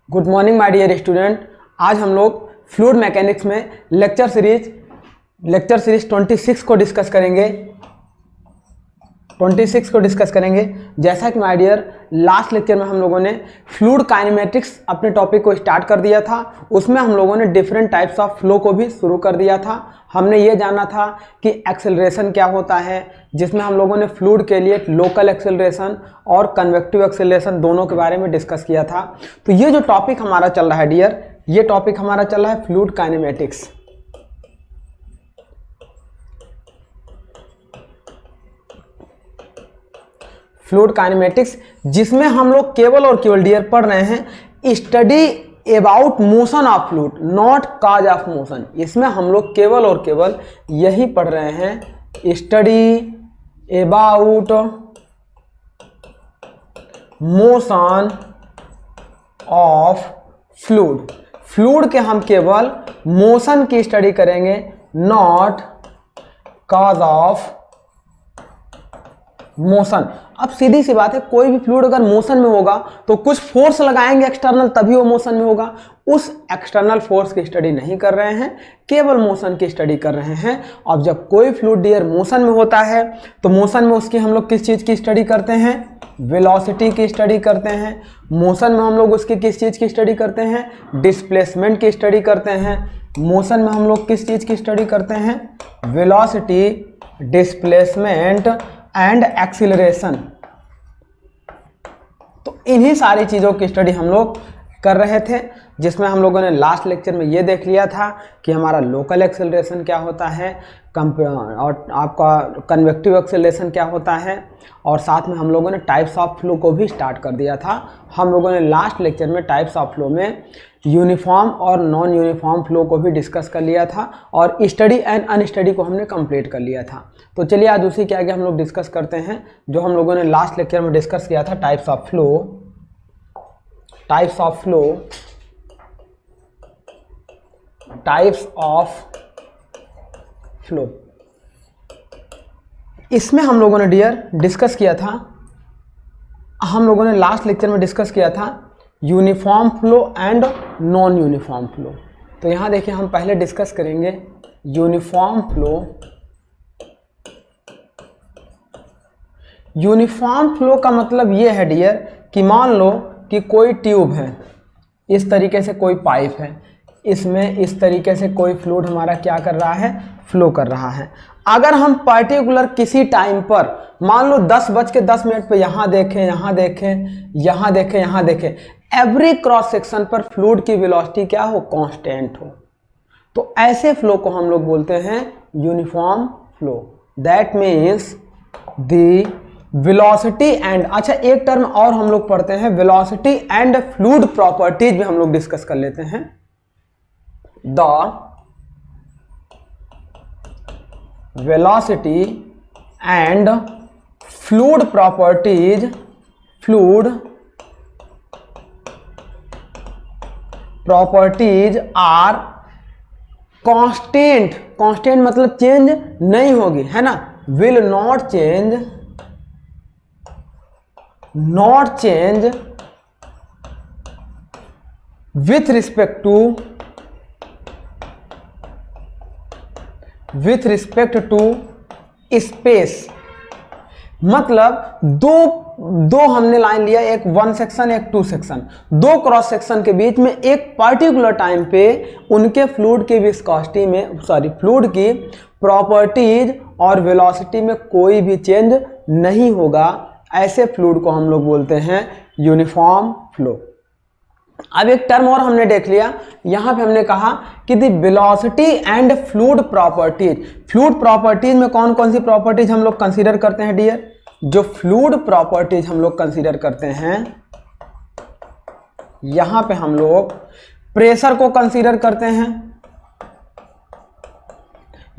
Good morning my dear student. आज हम लोग फ्लूइड मैकेनिक्स में लेक्चर सीरीज 26 को डिस्कस करेंगे। जैसा कि माय डियर लास्ट लेक्चर में हम लोगों ने फ्लूइड काइनेमेटिक्स अपने टॉपिक को स्टार्ट कर दिया था। उसमें हम लोगों ने डिफरेंट टाइप्स ऑफ फ्लो को भी शुरू कर दिया था। हमने ये जाना था कि एक्सेलरेशन क्या होता है, जिसमें हम लोगों ने फ्लूइड के लिए लोकल एक्सेलरेशन और कन्वेक्टिव एक्सेलरेशन दोनों के बारे में डिस्कस किया था। तो ये जो टॉपिक हमारा चल रहा है डियर, ये टॉपिक हमारा चल रहा है फ्लूइड काइनेमेटिक्स। फ्लूइड काइनेमेटिक्स, जिसमें हम लोग केवल और केवल डियर पढ़ रहे हैं study about motion of fluid, not cause of motion. इसमें हम लोग केवल और केवल यही पढ़ रहे हैं, study about motion of fluid. Fluid के हम केवल मोशन की स्टडी करेंगे, नॉट काज ऑफ मोशन। अब सीधी सी बात है, कोई भी फ्लूइड अगर मोशन में होगा तो कुछ फोर्स लगाएंगे एक्सटर्नल, तभी वो मोशन में होगा। उस एक्सटर्नल फोर्स की स्टडी नहीं कर रहे हैं, केवल मोशन की स्टडी कर रहे हैं। अब जब कोई फ्लूइड डियर मोशन में होता है तो मोशन में उसकी हम लोग किस चीज़ की स्टडी करते हैं? वेलोसिटी की स्टडी करते हैं। मोशन में हम लोग उसकी किस चीज़ की स्टडी करते हैं? डिस्प्लेसमेंट की स्टडी करते हैं। मोशन में हम लोग किस चीज़ की स्टडी करते हैं? Velocity, displacement and acceleration. तो इन्हीं सारी चीज़ों की स्टडी हम लोग कर रहे थे, जिसमें हम लोगों ने लास्ट लेक्चर में ये देख लिया था कि हमारा लोकल एक्सेलरेशन क्या होता है और आपका कन्वेक्टिव एक्सेलरेशन क्या होता है, और साथ में हम लोगों ने टाइप्स ऑफ फ्लो को भी स्टार्ट कर दिया था। हम लोगों ने लास्ट लेक्चर में टाइप्स ऑफ फ्लो में यूनिफॉर्म और नॉन यूनिफॉर्म फ्लो को भी डिस्कस कर लिया था, और स्टडी एंड अनस्टडी को हमने कंप्लीट कर लिया था। तो चलिए आज उसी के आगे हम लोग डिस्कस करते हैं जो हम लोगों ने लास्ट लेक्चर में डिस्कस किया था, types of flow. Types of flow, इसमें हम लोगों ने डियर डिस्कस किया था, हम लोगों ने लास्ट लेक्चर में डिस्कस किया था uniform flow and non uniform flow. तो यहाँ देखिए, हम पहले डिस्कस करेंगे यूनिफॉर्म फ्लो। यूनिफॉर्म फ्लो का मतलब ये है डियर कि मान लो कि कोई ट्यूब है, इस तरीके से कोई पाइप है, इसमें इस तरीके से कोई फ्लूइड हमारा क्या कर रहा है? फ्लो कर रहा है। अगर हम पर्टिकुलर किसी टाइम पर मान लो 10:10 पे यहाँ देखें, यहाँ देखें, यहाँ देखें, यहाँ देखें, एवरी क्रॉस सेक्शन पर फ्लूइड की वेलोसिटी क्या हो? कांस्टेंट हो। तो ऐसे फ्लो को हम लोग बोलते हैं uniform flow. That means the velocity and, अच्छा एक टर्म और हम लोग पढ़ते हैं, वेलोसिटी एंड फ्लूइड प्रॉपर्टीज भी हम लोग डिस्कस कर लेते हैं। The velocity and fluid properties are constant. Constant मतलब चेंज नहीं होगी, है ना? Will not change with respect to space. मतलब दो हमने लाइन लिया, एक 1 सेक्शन एक 2 सेक्शन, दो क्रॉस सेक्शन के बीच में एक पर्टिकुलर टाइम पे उनके फ्लूइड की विस्कोसिटी में, फ्लूइड की प्रॉपर्टीज और वेलोसिटी में कोई भी चेंज नहीं होगा। ऐसे फ्लूइड को हम लोग बोलते हैं यूनिफॉर्म फ्लो। अब एक टर्म और हमने देख लिया, यहां पे हमने कहा कि the velocity and fluid properties. Fluid properties में कौन कौन सी प्रॉपर्टीज हम लोग कंसीडर करते हैं डियर? जो फ्लूइड प्रॉपर्टीज हम लोग कंसीडर करते हैं, यहां पे हम लोग प्रेशर को कंसीडर करते हैं,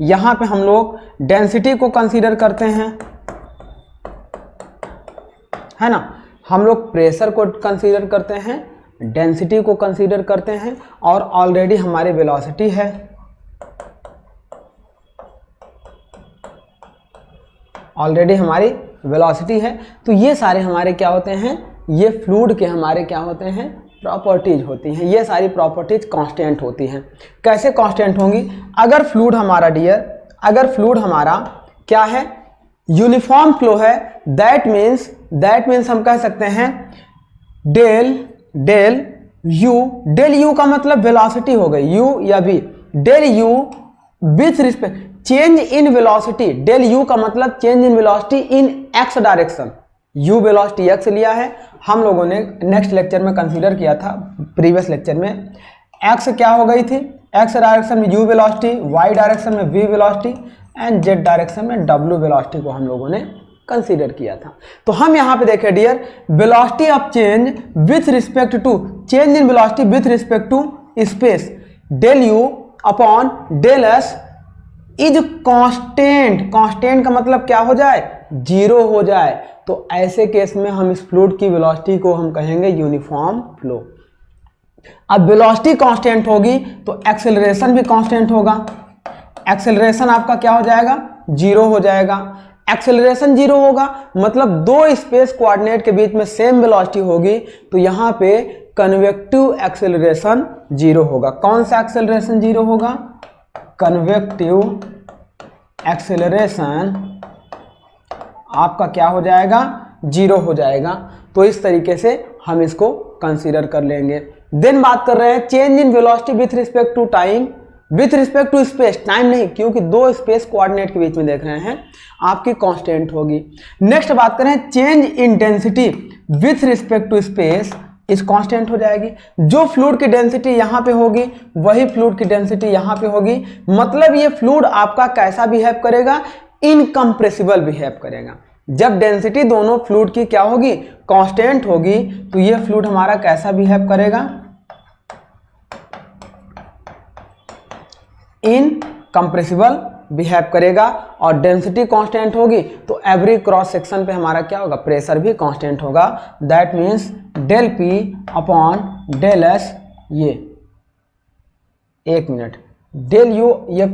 यहां पे हम लोग डेंसिटी को कंसीडर करते हैं, है ना? हम लोग प्रेशर को कंसीडर करते हैं, डेंसिटी को कंसीडर करते हैं, और ऑलरेडी हमारी वेलोसिटी है। ऑलरेडी हमारी वेलोसिटी है। तो ये सारे हमारे क्या होते हैं? ये फ्लूइड के हमारे क्या होते हैं? प्रॉपर्टीज होती हैं, ये सारी प्रॉपर्टीज कांस्टेंट होती हैं। कैसे कांस्टेंट होंगी? अगर फ्लूइड हमारा डियर, अगर फ्लूइड हमारा क्या है, यूनिफॉर्म फ्लो है, दैट मीन्स हम कह सकते हैं डेल यू का मतलब वेलोसिटी हो गई, यू या v, del u with respect change in velocity, del u का मतलब change in velocity in x direction, u velocity x लिया है हम लोगों ने, नेक्स्ट लेक्चर में कंसीडर किया था, प्रीवियस लेक्चर में एक्स क्या हो गई थी, एक्स डायरेक्शन में यू वेलोसिटी, वाई डायरेक्शन में v velocity and z direction में डब्ल्यू वेलोसिटी को हम लोगों ने कंसीडर किया था। तो हम यहाँ पे देखें dear, velocity of change with respect to, change in velocity with respect to space, del u upon del s is constant, constant का मतलब क्या हो जाए, जीरो हो जाए। तो ऐसे केस में हम इस फ्लूइड की वेलोसिटी को हम कहेंगे यूनिफॉर्म फ्लो। अब वेलोसिटी कांस्टेंट होगी तो एक्सेलरेशन भी कांस्टेंट होगा, एक्सेलरेशन आपका क्या हो जाएगा, जीरो हो जाएगा। एक्सेलरेशन जीरो होगा मतलब दो स्पेस कोऑर्डिनेट के बीच में सेम वेलोसिटी होगी, तो यहाँ पे कन्वेक्टिव एक्सेलरेशन जीरो होगा। कौन सा एक्सेलरेशन जीरो होगा, कन्वेक्टिव एक्सेलरेशन आपका क्या हो जाएगा, जीरो हो जाएगा। तो इस तरीके से हम इसको कंसीडर कर लेंगे। देन बात कर रहे हैं change in velocity with respect to time, with respect to space, time नहीं क्योंकि दो स्पेस कोऑर्डिनेट के बीच में देख रहे हैं, आपकी कांस्टेंट होगी। नेक्स्ट बात करें change in density with respect to space, इस कांस्टेंट हो जाएगी। जो फ्लूइड की डेंसिटी यहाँ पे होगी वही फ्लूइड की डेंसिटी यहाँ पे होगी, मतलब ये फ्लूइड आपका कैसा बिहेव करेगा, इनकम्प्रेसिबल बिहेव करेगा। जब डेंसिटी दोनों फ्लूइड की क्या होगी, कांस्टेंट होगी, तो ये फ्लूइड हमारा कैसा बिहेव करेगा, इनकम्प्रेसिबल बिहेव करेगा। और डेंसिटी कांस्टेंट होगी तो एवरी क्रॉस सेक्शन पे हमारा क्या होगा, प्रेशर भी कांस्टेंट होगा। That means del p upon del s, ये एक मिनट, डेल यू ये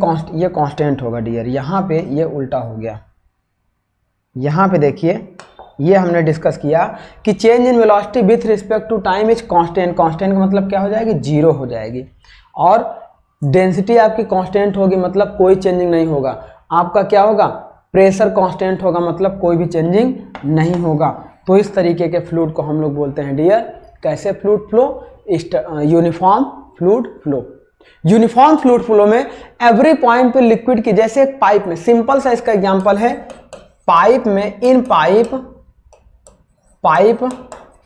कांस्टेंट होगा डियर, यहाँ पे ये उल्टा हो गया। यहाँ पे देखिए ये हमने डिस्कस किया कि change in velocity with respect to time is constant, constant का मतलब क्या हो जाएगी, जीरो हो जाएगी। और डेंसिटी आपकी कांस्टेंट होगी मतलब कोई चेंजिंग नहीं होगा। आपका क्या होगा, प्रेशर कांस्टेंट होगा मतलब कोई भी चेंजिंग नहीं होगा। तो इस तरीके के फ्लूइड को हम लोग बोलते हैं डियर, कैसे fluid flow, uniform fluid flow. Uniform fluid flow में एवरी पॉइंट पे लिक्विड की, जैसे एक पाइप में, सिंपल सा इसका एग्जांपल है, पाइप में इन पाइप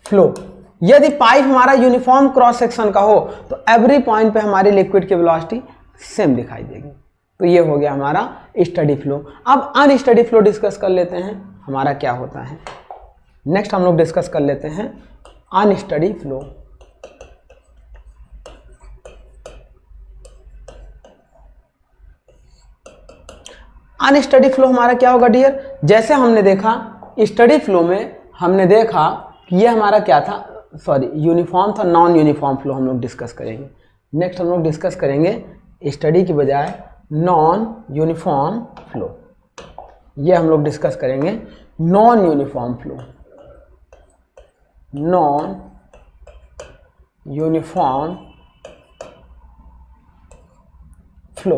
फ्लो, यदि पाइप हमारा यूनिफॉर्म क्रॉस सेक्शन का हो तो एवरी पॉइंट पे हमारी लिक्विड की वेलोसिटी सेम दिखाई देगी। तो ये हो गया हमारा स्टडी फ्लो। अब अनस्टडी फ्लो डिस्कस कर लेते हैं, हमारा क्या होता है। नेक्स्ट हम लोग डिस्कस कर लेते हैं अनस्टडी फ्लो। अनस्टडी फ्लो हमारा क्या होगा डियर, जैसे हमने देखा स्टडी फ्लो में हमने देखा कि ये हमारा क्या था, सॉरी यूनिफॉर्म था, नॉन यूनिफॉर्म फ्लो हम लोग डिस्कस करेंगे। नेक्स्ट हम लोग डिस्कस करेंगे स्टडी की बजाय नॉन यूनिफॉर्म फ्लो, ये हम लोग डिस्कस करेंगे non uniform flow, non uniform flow.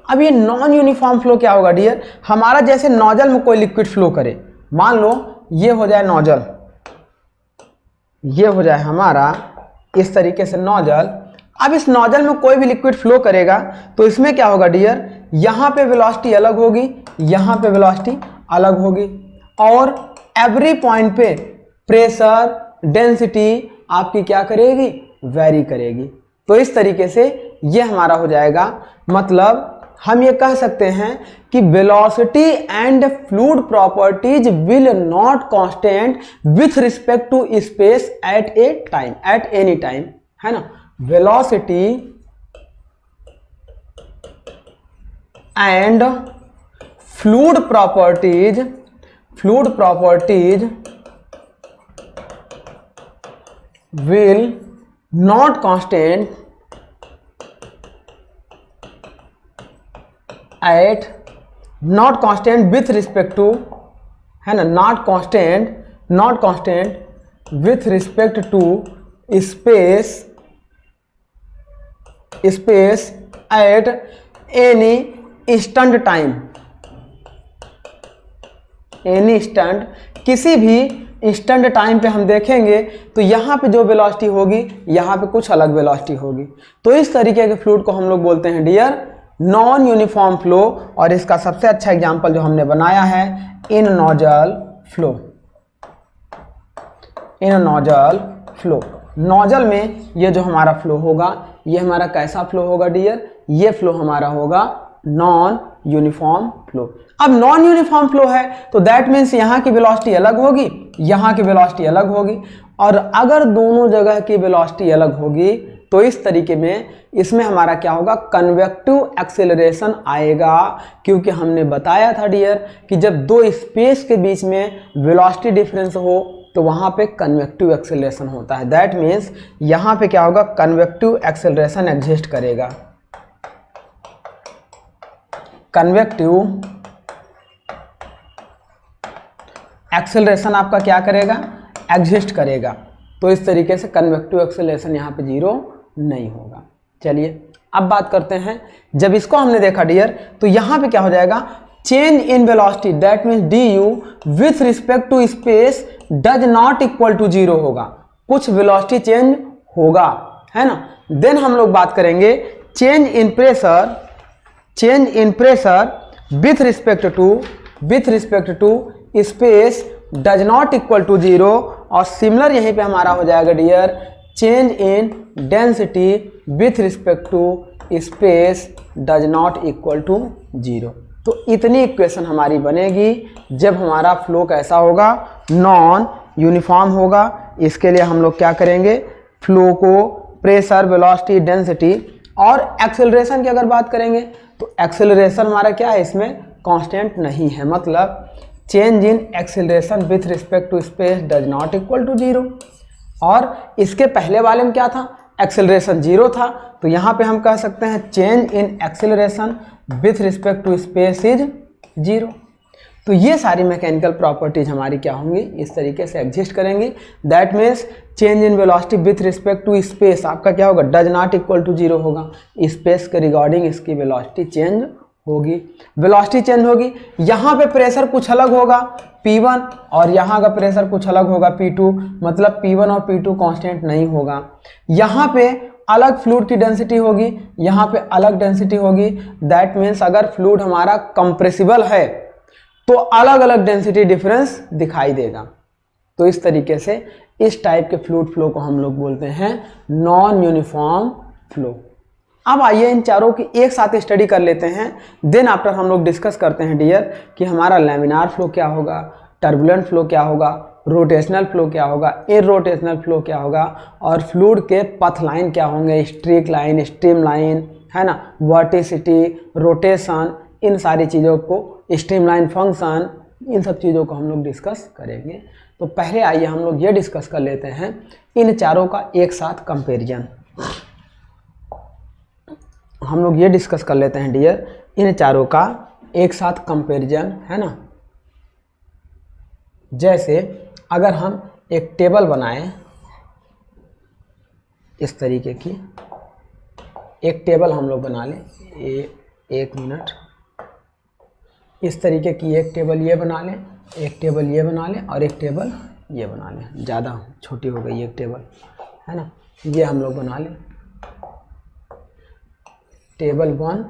अब ये नॉन यूनिफॉर्म फ्लो क्या होगा डियर, हमारा जैसे नोजल में कोई लिक्विड फ्लो करे, मान लो ये हो जाए नोजल, ये हो जाए हमारा इस तरीके से नोजल। अब इस नोजल में कोई भी लिक्विड फ्लो करेगा तो इसमें क्या होगा डियर, यहाँ पे वेलोसिटी अलग होगी, यहाँ पे वेलोसिटी अलग होगी, और एवरी पॉइंट पे प्रेशर डेंसिटी आपकी क्या करेगी, वेरी करेगी। तो इस तरीके से ये हमारा हो जाएगा, मतलब हम ये कह सकते हैं कि velocity and fluid properties will not constant with respect to space at a time, at any time, है ना। Velocity and fluid properties will not constant at, not constant with respect to, है ना, not constant with respect to space at any instant time, any instant, किसी भी instant time पे हम देखेंगे तो यहाँ पे जो वेलोसिटी होगी यहाँ पे कुछ अलग वेलोसिटी होगी। तो इस तरीके के फ्लूइड को हम लोग बोलते हैं डियर नॉन यूनिफॉर्म फ्लो। और इसका सबसे अच्छा एग्जांपल जो हमने बनाया है इन नोजल फ्लो, इन नोजल फ्लो। नोजल में ये जो हमारा फ्लो होगा ये हमारा कैसा फ्लो होगा डियर, ये फ्लो हमारा होगा नॉन यूनिफॉर्म फ्लो। अब नॉन यूनिफॉर्म फ्लो है तो दैट मीन्स यहाँ की वेलोसिटी अलग होगी, यहाँ की वेलोसिटी अलग होगी। और अगर दोनों जगह की वेलोसिटी अलग होगी तो इस तरीके में इसमें हमारा क्या होगा, कन्वेक्टिव एक्सेलरेशन आएगा। क्योंकि हमने बताया था डियर कि जब दो स्पेस के बीच में वेलोसिटी डिफरेंस हो तो वहाँ पे कन्वेक्टिव एक्सेलरेशन होता है। दैट मीन्स यहाँ पे क्या होगा, कन्वेक्टिव एक्सेलरेशन एग्जिस्ट करेगा, कन्वेक्टिव एक्सेलरेशन आपका क्या करेगा, एग्जिस्ट करेगा। तो इस तरीके से कन्वेक्टिव एक्सेलरेशन यहाँ पे जीरो नहीं होगा। चलिए अब बात करते हैं, जब इसको हमने देखा डियर तो यहाँ पे क्या हो जाएगा, change in velocity that means d u with respect to space does not equal to zero होगा, कुछ वेलोसिटी चेंज होगा, है ना। देन हम लोग बात करेंगे change in pressure, change in pressure with respect to space does not equal to zero. और सिमिलर यहीं पे हमारा हो जाएगा dear change in density with respect to space does not equal to zero. तो इतनी इक्वेशन हमारी बनेगी जब हमारा फ्लो कैसा होगा, नॉन यूनिफॉर्म होगा। इसके लिए हम लोग क्या करेंगे, फ्लो को प्रेशर, वेलोसिटी, डेंसिटी और एक्सेलरेशन की अगर बात करेंगे तो एक्सेलरेशन हमारा क्या है, इसमें कांस्टेंट नहीं है, मतलब change in acceleration with respect to space does not equal to zero. और इसके पहले वाले में क्या था, एक्सेलरेशन जीरो था, तो यहाँ पे हम कह सकते हैं change in acceleration with respect to space is zero. तो ये सारी मैकेनिकल प्रॉपर्टीज हमारी क्या होंगी, इस तरीके से एग्जिस्ट करेंगी। That means change in velocity with respect to space आपका क्या होगा, does not equal to zero होगा, स्पेस के रिगार्डिंग इसकी वेलोसिटी चेंज होगी, वेलोसिटी चेंज होगी। यहाँ पे प्रेशर कुछ अलग होगा P1 और यहाँ का प्रेशर कुछ अलग होगा P2, मतलब P1 और P2 कांस्टेंट नहीं होगा। यहाँ पे अलग फ्लूइड की डेंसिटी होगी, यहाँ पे अलग डेंसिटी होगी। दैट मीन्स अगर फ्लूइड हमारा कंप्रेसिबल है तो अलग अलग डेंसिटी डिफरेंस दिखाई देगा। तो इस तरीके से इस टाइप के फ्लूइड फ्लो को हम लोग बोलते हैं नॉन यूनिफॉर्म फ्लो। अब आइए इन चारों की एक साथ स्टडी कर लेते हैं। देन आफ्टर हम लोग डिस्कस करते हैं डियर कि हमारा लैमिनार फ्लो क्या होगा, टर्बुलेंट फ्लो क्या होगा, रोटेशनल फ्लो क्या होगा, इरोटेशनल फ्लो क्या होगा, और फ्लूइड के पथ लाइन क्या होंगे, स्ट्रीक लाइन, स्ट्रीम लाइन, है ना, वर्टिसिटी, रोटेशन, इन सारी चीज़ों को, स्ट्रीम लाइन फंक्शन, इन सब चीज़ों को हम लोग डिस्कस करेंगे। तो पहले आइए हम लोग ये डिस्कस कर लेते हैं इन चारों का एक साथ कंपेरिजन। हम लोग ये डिस्कस कर लेते हैं डियर इन चारों का एक साथ कंपैरिजन, है ना। जैसे अगर हम एक टेबल बनाएं, इस तरीके की एक टेबल हम लोग बना लें, एक मिनट, इस तरीके की एक टेबल ये बना लें, एक टेबल ये बना लें और एक टेबल ये बना लें। ज़्यादा छोटी हो गई एक टेबल, है ना, ये हम लोग बना लें। Table 1,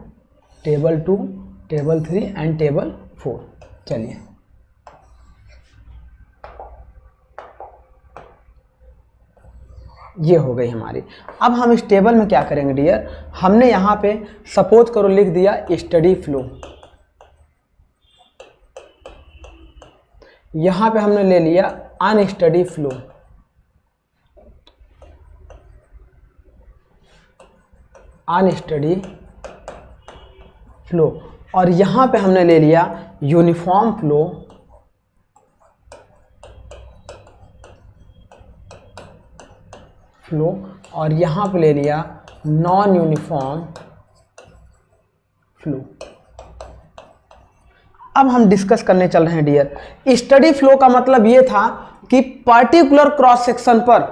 table 2, table 3 and table 4। चलिए ये हो गई हमारी। अब हम इस टेबल में क्या करेंगे डियर, हमने यहाँ पे सपोज करो लिख दिया स्टडी फ्लो, यहाँ पे हमने ले लिया अनस्टडी फ्लो, अनस्टडी फ्लो, और यहाँ पे हमने ले लिया यूनिफॉर्म फ्लो, और यहाँ पे ले लिया नॉन यूनिफॉर्म फ्लो। अब हम डिस्कस करने चल रहे हैं डियर, स्टडी फ्लो का मतलब ये था कि पर्टिकुलर क्रॉस सेक्शन पर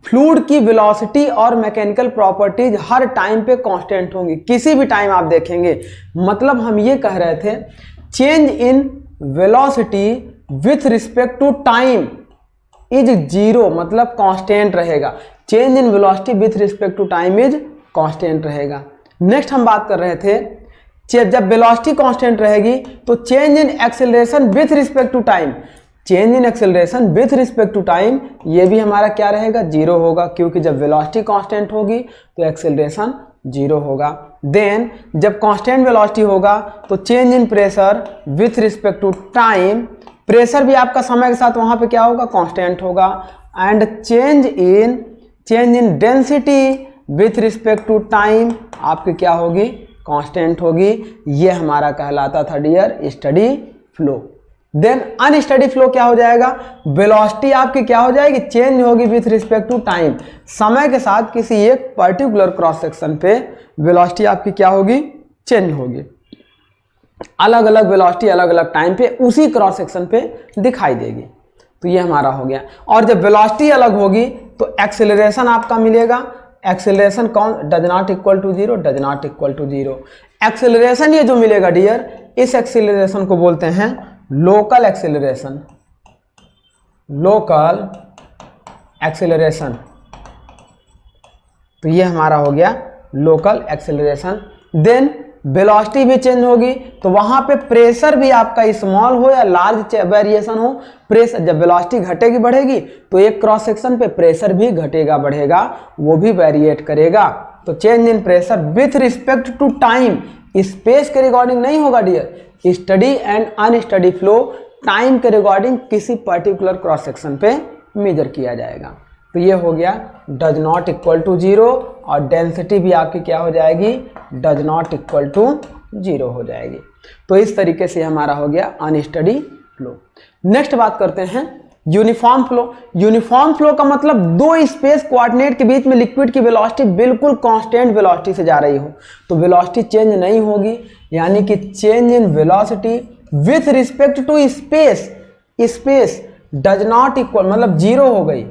फ्लूइड की वेलोसिटी और मैकेनिकल प्रॉपर्टीज हर टाइम पे कांस्टेंट होंगी, किसी भी टाइम आप देखेंगे। मतलब हम ये कह रहे थे change in velocity with respect to time is zero, मतलब कांस्टेंट रहेगा। Change in velocity with respect to time is constant रहेगा। नेक्स्ट हम बात कर रहे थे जब वेलोसिटी कांस्टेंट रहेगी तो change in acceleration with respect to time, change in acceleration with respect to time ये भी हमारा क्या रहेगा, जीरो होगा, क्योंकि जब वेलोसिटी कांस्टेंट होगी तो एक्सेलरेशन जीरो होगा। देन जब कांस्टेंट वेलोसिटी होगा तो change in pressure with respect to time, pressure भी आपका समय के साथ वहां पे क्या होगा, कांस्टेंट होगा। And change in density with respect to time आपकी क्या होगी, कांस्टेंट होगी। ये हमारा कहलाता था dear steady flow. Then unsteady flow क्या हो जाएगा, वेलोसिटी आपकी क्या हो जाएगी, चेंज होगी विथ रिस्पेक्ट टू टाइम, समय के साथ किसी एक पर्टिकुलर क्रॉस सेक्शन पे वेलोसिटी आपकी क्या होगी, चेंज होगी। अलग अलग वेलोसिटी अलग अलग टाइम पे उसी क्रॉस सेक्शन पे दिखाई देगी। तो ये हमारा हो गया। और जब वेलोसिटी अलग होगी तो एक्सेलरेशन आपका मिलेगा, एक्सेलरेशन कौन, does not equal to zero, does not equal to zero. Acceleration ये जो मिलेगा डियर, इस एक्सेलरेशन को बोलते हैं लोकल एक्सेलरेशन, लोकल एक्सेलरेशन। तो ये हमारा हो गया लोकल एक्सेलरेशन। देन वेलोसिटी भी चेंज होगी तो वहां पे प्रेशर भी आपका स्मॉल हो या लार्ज वेरिएशन हो, प्रेशर जब वेलोसिटी घटेगी बढ़ेगी तो एक क्रॉस सेक्शन पे प्रेशर भी घटेगा बढ़ेगा, वो भी वेरिएट करेगा। तो change in pressure with respect to time, space के रिगार्डिंग नहीं होगा dear. Steady and unsteady flow time के रिगार्डिंग किसी पर्टिकुलर क्रॉस सेक्शन पे मेजर किया जाएगा। तो ये हो गया does not equal to zero, और डेंसिटी भी आपकी क्या हो जाएगी, does not equal to zero हो जाएगी। तो इस तरीके से हमारा हो गया अनस्टडी फ्लो। नेक्स्ट बात करते हैं यूनिफॉर्म फ्लो। यूनिफॉर्म फ्लो का मतलब दो स्पेस कोऑर्डिनेट के बीच में लिक्विड की वेलोसिटी बिल्कुल कांस्टेंट वेलोसिटी से जा रही हो तो वेलोसिटी चेंज नहीं होगी, यानी कि change in velocity with respect to space, space does not equal मतलब जीरो हो गई,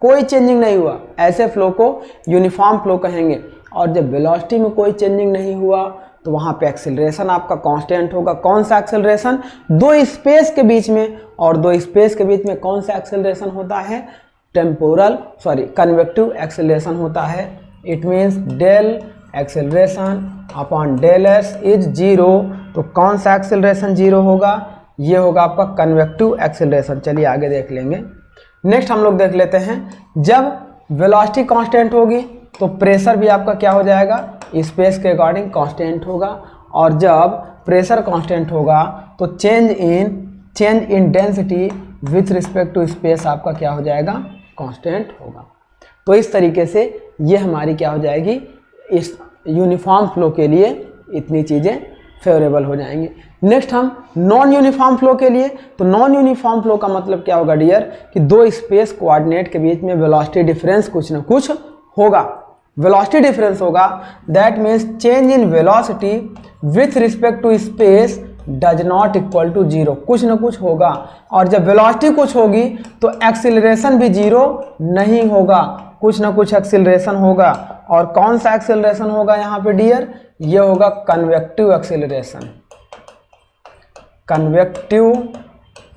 कोई चेंजिंग नहीं हुआ, ऐसे फ्लो को यूनिफॉर्म फ्लो कहेंगे। और जब वेलोसिटी में कोई चेंजिंग नहीं हुआ तो वहाँ पे एक्सेलरेशन आपका कांस्टेंट होगा। कौन सा एक्सेलरेशन, दो स्पेस के बीच में, और दो स्पेस के बीच में कौन सा एक्सेलरेशन होता है, कन्वेक्टिव एक्सेलरेशन होता है। It means del acceleration upon del s is zero. तो कौन सा एक्सेलरेशन जीरो होगा, ये होगा आपका कन्वेक्टिव एक्सेलरेशन। चलिए आगे देख लेंगे। नेक्स्ट हम लोग देख लेते हैं, जब वेलोसिटी कांस्टेंट होगी तो प्रेशर भी आपका क्या हो जाएगा, स्पेस के अकॉर्डिंग कांस्टेंट होगा। और जब प्रेशर कांस्टेंट होगा तो change in density with respect to space आपका क्या हो जाएगा, कांस्टेंट होगा। तो इस तरीके से ये हमारी क्या हो जाएगी, इस यूनिफॉर्म फ्लो के लिए इतनी चीज़ें फेवरेबल हो जाएंगी। नेक्स्ट हम नॉन यूनिफॉर्म फ्लो के लिए, तो नॉन यूनिफॉर्म फ्लो का मतलब क्या होगा डियर, कि दो स्पेस कोऑर्डिनेट के बीच में वेलोसिटी डिफरेंस कुछ ना कुछ होगा, वेलोसिटी डिफरेंस होगा। That means change in velocity with respect to space does not equal to zero, कुछ ना कुछ होगा। और जब वेलोसिटी कुछ होगी तो एक्सीलरेशन भी जीरो नहीं होगा, कुछ ना कुछ एक्सीलरेशन होगा। और कौन सा एक्सीलरेशन होगा यहाँ पे डियर, ये होगा कन्वेक्टिव एक्सीलरेशन, कन्वेक्टिव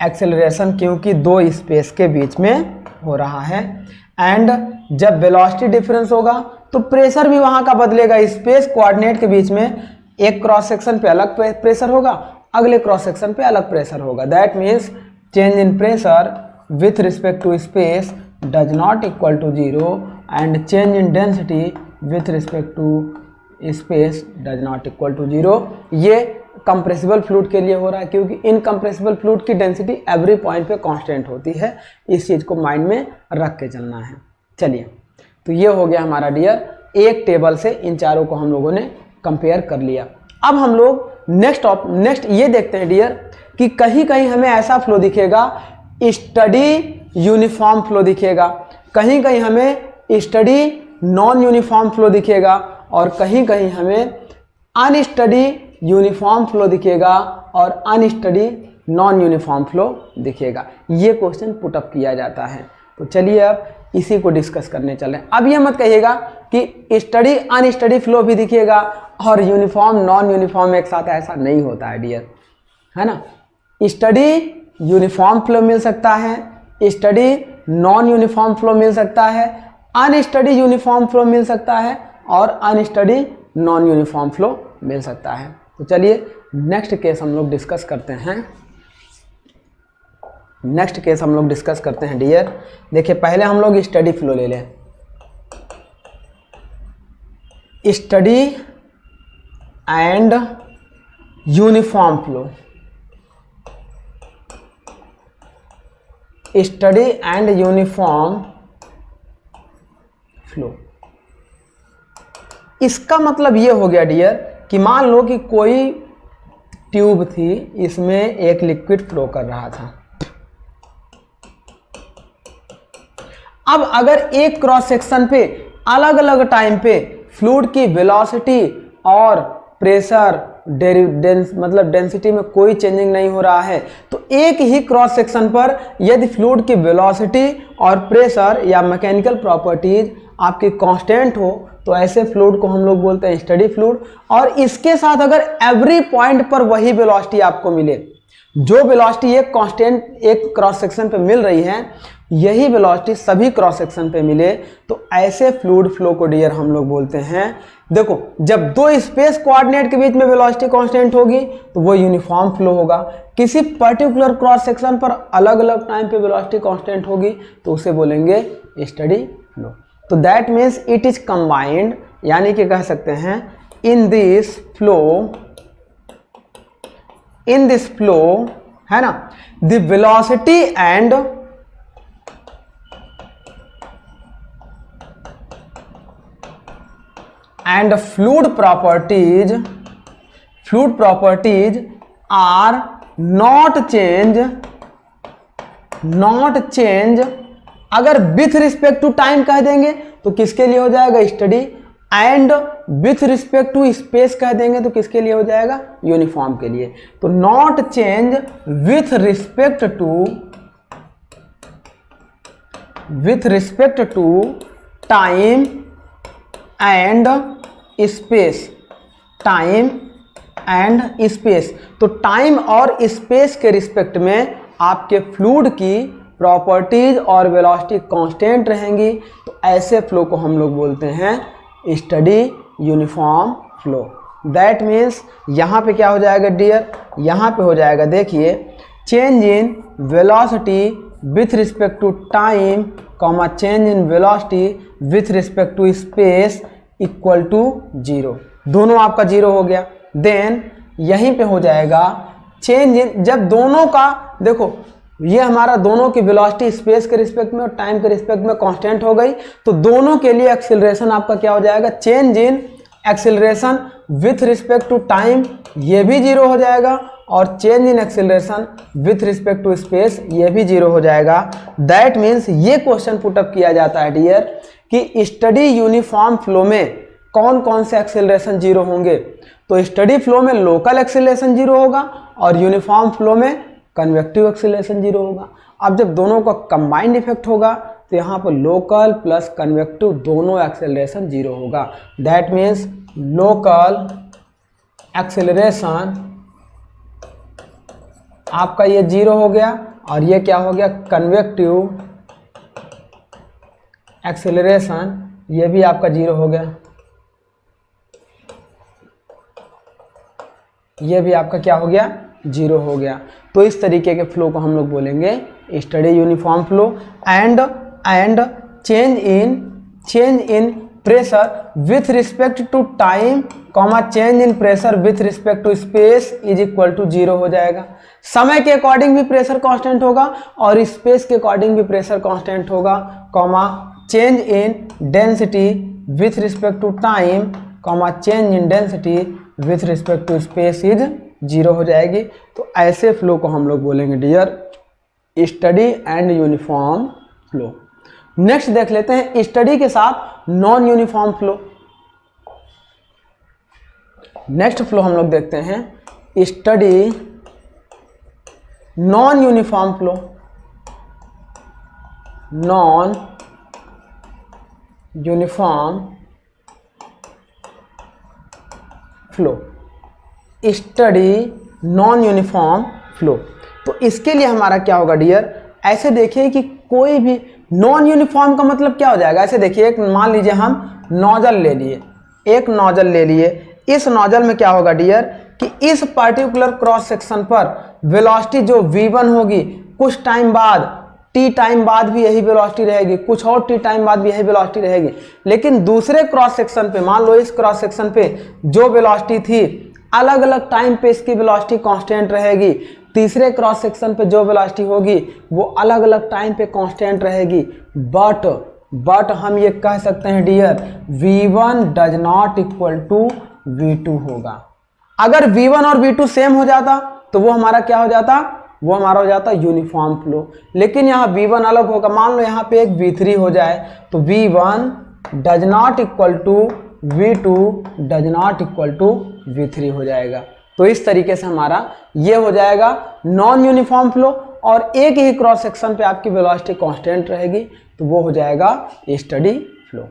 एक्सेलरेशन, क्योंकि दो स्पेस के बीच में हो रहा है। एंड जब वेलोसिटी डिफरेंस होगा तो प्रेशर भी वहां का बदलेगा, स्पेस कोऑर्डिनेट के बीच में एक क्रॉस सेक्शन पे अलग प्रेशर होगा, अगले क्रॉस सेक्शन पे अलग प्रेशर होगा। That means change in pressure with respect to space does not equal to zero, and change in density with respect to space does not equal to zero. ये compressible fluid के लिए हो रहा है, क्योंकि इनकंप्रेसिबल फ्लूइड की density every point पे constant होती है। इस चीज़ को माइंड में रख के चलना है। चलिए, तो ये हो गया हमारा डियर, एक टेबल से इन चारों को हम लोगों ने कंपेयर कर लिया। अब हम लोग नेक्स्ट ये देखते हैं डियर, कि कहीं कहीं हमें ऐसा फ्लो दिखेगा स्टडी यूनिफॉर्म फ्लो दिखेगा, कहीं कहीं हमें स्टडी नॉन यूनिफॉर्म फ्लो दिखेगा, और कहीं कहीं हमें अनस्टडी यूनिफॉर्म फ्लो दिखेगा और अनस्टडी नॉन यूनिफॉर्म फ्लो दिखेगा। ये क्वेश्चन पुटअप किया जाता है। तो चलिए अब इसी को डिस्कस करने चल रहे हैं। अब ये मत कहिएगा कि स्टडी अनस्टडी फ्लो भी दिखिएगा और यूनिफॉर्म नॉन यूनिफॉर्म एक साथ, ऐसा नहीं होता है डियर, है ना। स्टडी यूनिफॉर्म फ्लो मिल सकता है, स्टडी नॉन यूनिफॉर्म फ्लो मिल सकता है, अनस्टडी यूनिफॉर्म फ्लो मिल सकता है और अनस्टडी नॉन यूनिफॉर्म फ्लो मिल सकता है। तो चलिए नेक्स्ट केस हम लोग डिस्कस करते हैं। नेक्स्ट केस हम लोग डिस्कस करते हैं डियर। देखिए पहले हम लोग स्टडी फ्लो ले लें। Study and uniform flow, study and uniform flow. इसका मतलब ये हो गया डियर कि मान लो कि कोई ट्यूब थी, इसमें एक लिक्विड फ्लो कर रहा था। अब अगर एक क्रॉस सेक्शन पे अलग अलग टाइम पे फ्लूइड की वेलोसिटी और प्रेशर मतलब डेंसिटी में कोई चेंजिंग नहीं हो रहा है, तो एक ही क्रॉस सेक्शन पर यदि फ्लूइड की वेलोसिटी और प्रेशर या मैकेनिकल प्रॉपर्टीज आपकी कांस्टेंट हो, तो ऐसे फ्लूइड को हम लोग बोलते हैं स्टडी फ्लूइड। और इसके साथ अगर एवरी पॉइंट पर वही वेलोसिटी आपको मिले, जो वेलोसिटी एक कांस्टेंट एक क्रॉस सेक्शन पे मिल रही है, यही वेलोसिटी सभी क्रॉस सेक्शन पे मिले, तो ऐसे फ्लूइड फ्लो को डियर हम लोग बोलते हैं। देखो जब दो स्पेस कोऑर्डिनेट के बीच में वेलोसिटी कांस्टेंट होगी तो वो यूनिफॉर्म फ्लो होगा। किसी पर्टिकुलर क्रॉस सेक्शन पर अलग अलग टाइम पे वेलोसिटी कांस्टेंट होगी तो उसे बोलेंगे स्टडी फ्लो। तो that means it is combined, यानी कि कह सकते हैं इन दिस फ्लो है ना, the velocity and fluid properties are not change। अगर विथ रिस्पेक्ट टू टाइम कह देंगे तो किसके लिए हो जाएगा steady, and with respect to space कह देंगे तो किसके लिए हो जाएगा यूनिफॉर्म के लिए। तो not change with respect to time and space, time and space. तो टाइम और स्पेस के रिस्पेक्ट में आपके फ्लूइड की प्रॉपर्टीज और वेलोसिटी कांस्टेंट रहेंगी, तो ऐसे फ्लो को हम लोग बोलते हैं study uniform flow. That means यहाँ पे क्या हो जाएगा डियर, यहाँ पे हो जाएगा देखिए change in velocity with respect to time comma change in velocity with respect to space equal to 0। दोनों आपका 0 हो गया। देन यहीं पे हो जाएगा चेंज इन, जब दोनों का देखो ये हमारा दोनों की वेलोसिटी स्पेस के रिस्पेक्ट में और टाइम के रिस्पेक्ट में कांस्टेंट हो गई, तो दोनों के लिए एक्सीलरेशन आपका क्या हो जाएगा change in acceleration with respect to time, ये भी 0 हो जाएगा, और change in acceleration with respect to space ये भी 0 हो जाएगा। दैट मीन्स ये क्वेश्चन पुटअप किया जाता है डियर कि स्टडी यूनिफॉर्म फ्लो में कौन कौन से एक्सीलरेशन 0 होंगे। तो स्टडी फ्लो में लोकल एक्सीलरेशन 0 होगा और यूनिफॉर्म फ्लो में कन्वेक्टिव एक्सीलरेशन 0 होगा। अब जब दोनों का कंबाइंड इफेक्ट होगा तो यहाँ पर लोकल प्लस कन्वेक्टिव दोनों एक्सीलरेशन 0 होगा। दैट मीन्स लोकल एक्सीलरेशन आपका ये 0 हो गया और ये क्या हो गया कन्वेक्टिव एक्सीलरेशन ये भी आपका 0 हो गया, ये भी आपका क्या हो गया 0 हो गया। तो इस तरीके के फ्लो को हम लोग बोलेंगे steady uniform flow. And change in pressure with respect to time comma change in pressure with respect to space is equal to 0 हो जाएगा। समय के अकॉर्डिंग भी प्रेशर कांस्टेंट होगा और स्पेस के अकॉर्डिंग भी प्रेशर कांस्टेंट होगा, comma change in density with respect to time comma change in density with respect to space is 0 हो जाएगी। तो ऐसे फ्लो को हम लोग बोलेंगे dear steady and uniform flow. Next देख लेते हैं स्टडी के साथ non uniform flow. Next flow हम लोग देखते हैं steady non uniform flow. Non uniform flow, steady non uniform flow. तो इसके लिए हमारा क्या होगा डियर, ऐसे देखिए कि कोई भी नॉन यूनिफॉर्म का मतलब क्या हो जाएगा। ऐसे देखिए, एक मान लीजिए हम नोजल ले लिए, एक नोजल ले लिए, इस नोजल में क्या होगा डियर कि इस पर्टिकुलर क्रॉस सेक्शन पर वेलोसिटी जो v1 होगी, कुछ टाइम बाद t टाइम बाद भी यही वेलोसिटी रहेगी, कुछ और t टाइम बाद भी यही वेलोसिटी रहेगी। लेकिन दूसरे क्रॉस सेक्शन पे, मान लो इस क्रॉस सेक्शन पे जो वेलोसिटी थी, अलग अलग टाइम पे इसकी वेलोसिटी कांस्टेंट रहेगी। तीसरे क्रॉस सेक्शन पे जो वेलोसिटी होगी वो अलग अलग टाइम पे कांस्टेंट रहेगी। बट हम ये कह सकते हैं dear, v1 does not equal to v2 होगा। अगर v1 और v2 सेम हो जाता तो वो हमारा क्या हो जाता, वो हमारा हो जाता यूनिफॉर्म फ्लो। लेकिन यहाँ v1 अलग होगा, मान लो यहाँ पे एक v3 हो जाए तो v1 does not equal to v2 does not equal to v3 हो जाएगा। तो इस तरीके से हमारा ये हो जाएगा नॉन यूनिफॉर्म फ्लो, और एक ही क्रॉस सेक्शन पे आपकी वेलोसिटी कांस्टेंट रहेगी तो वो हो जाएगा स्टडी फ्लो।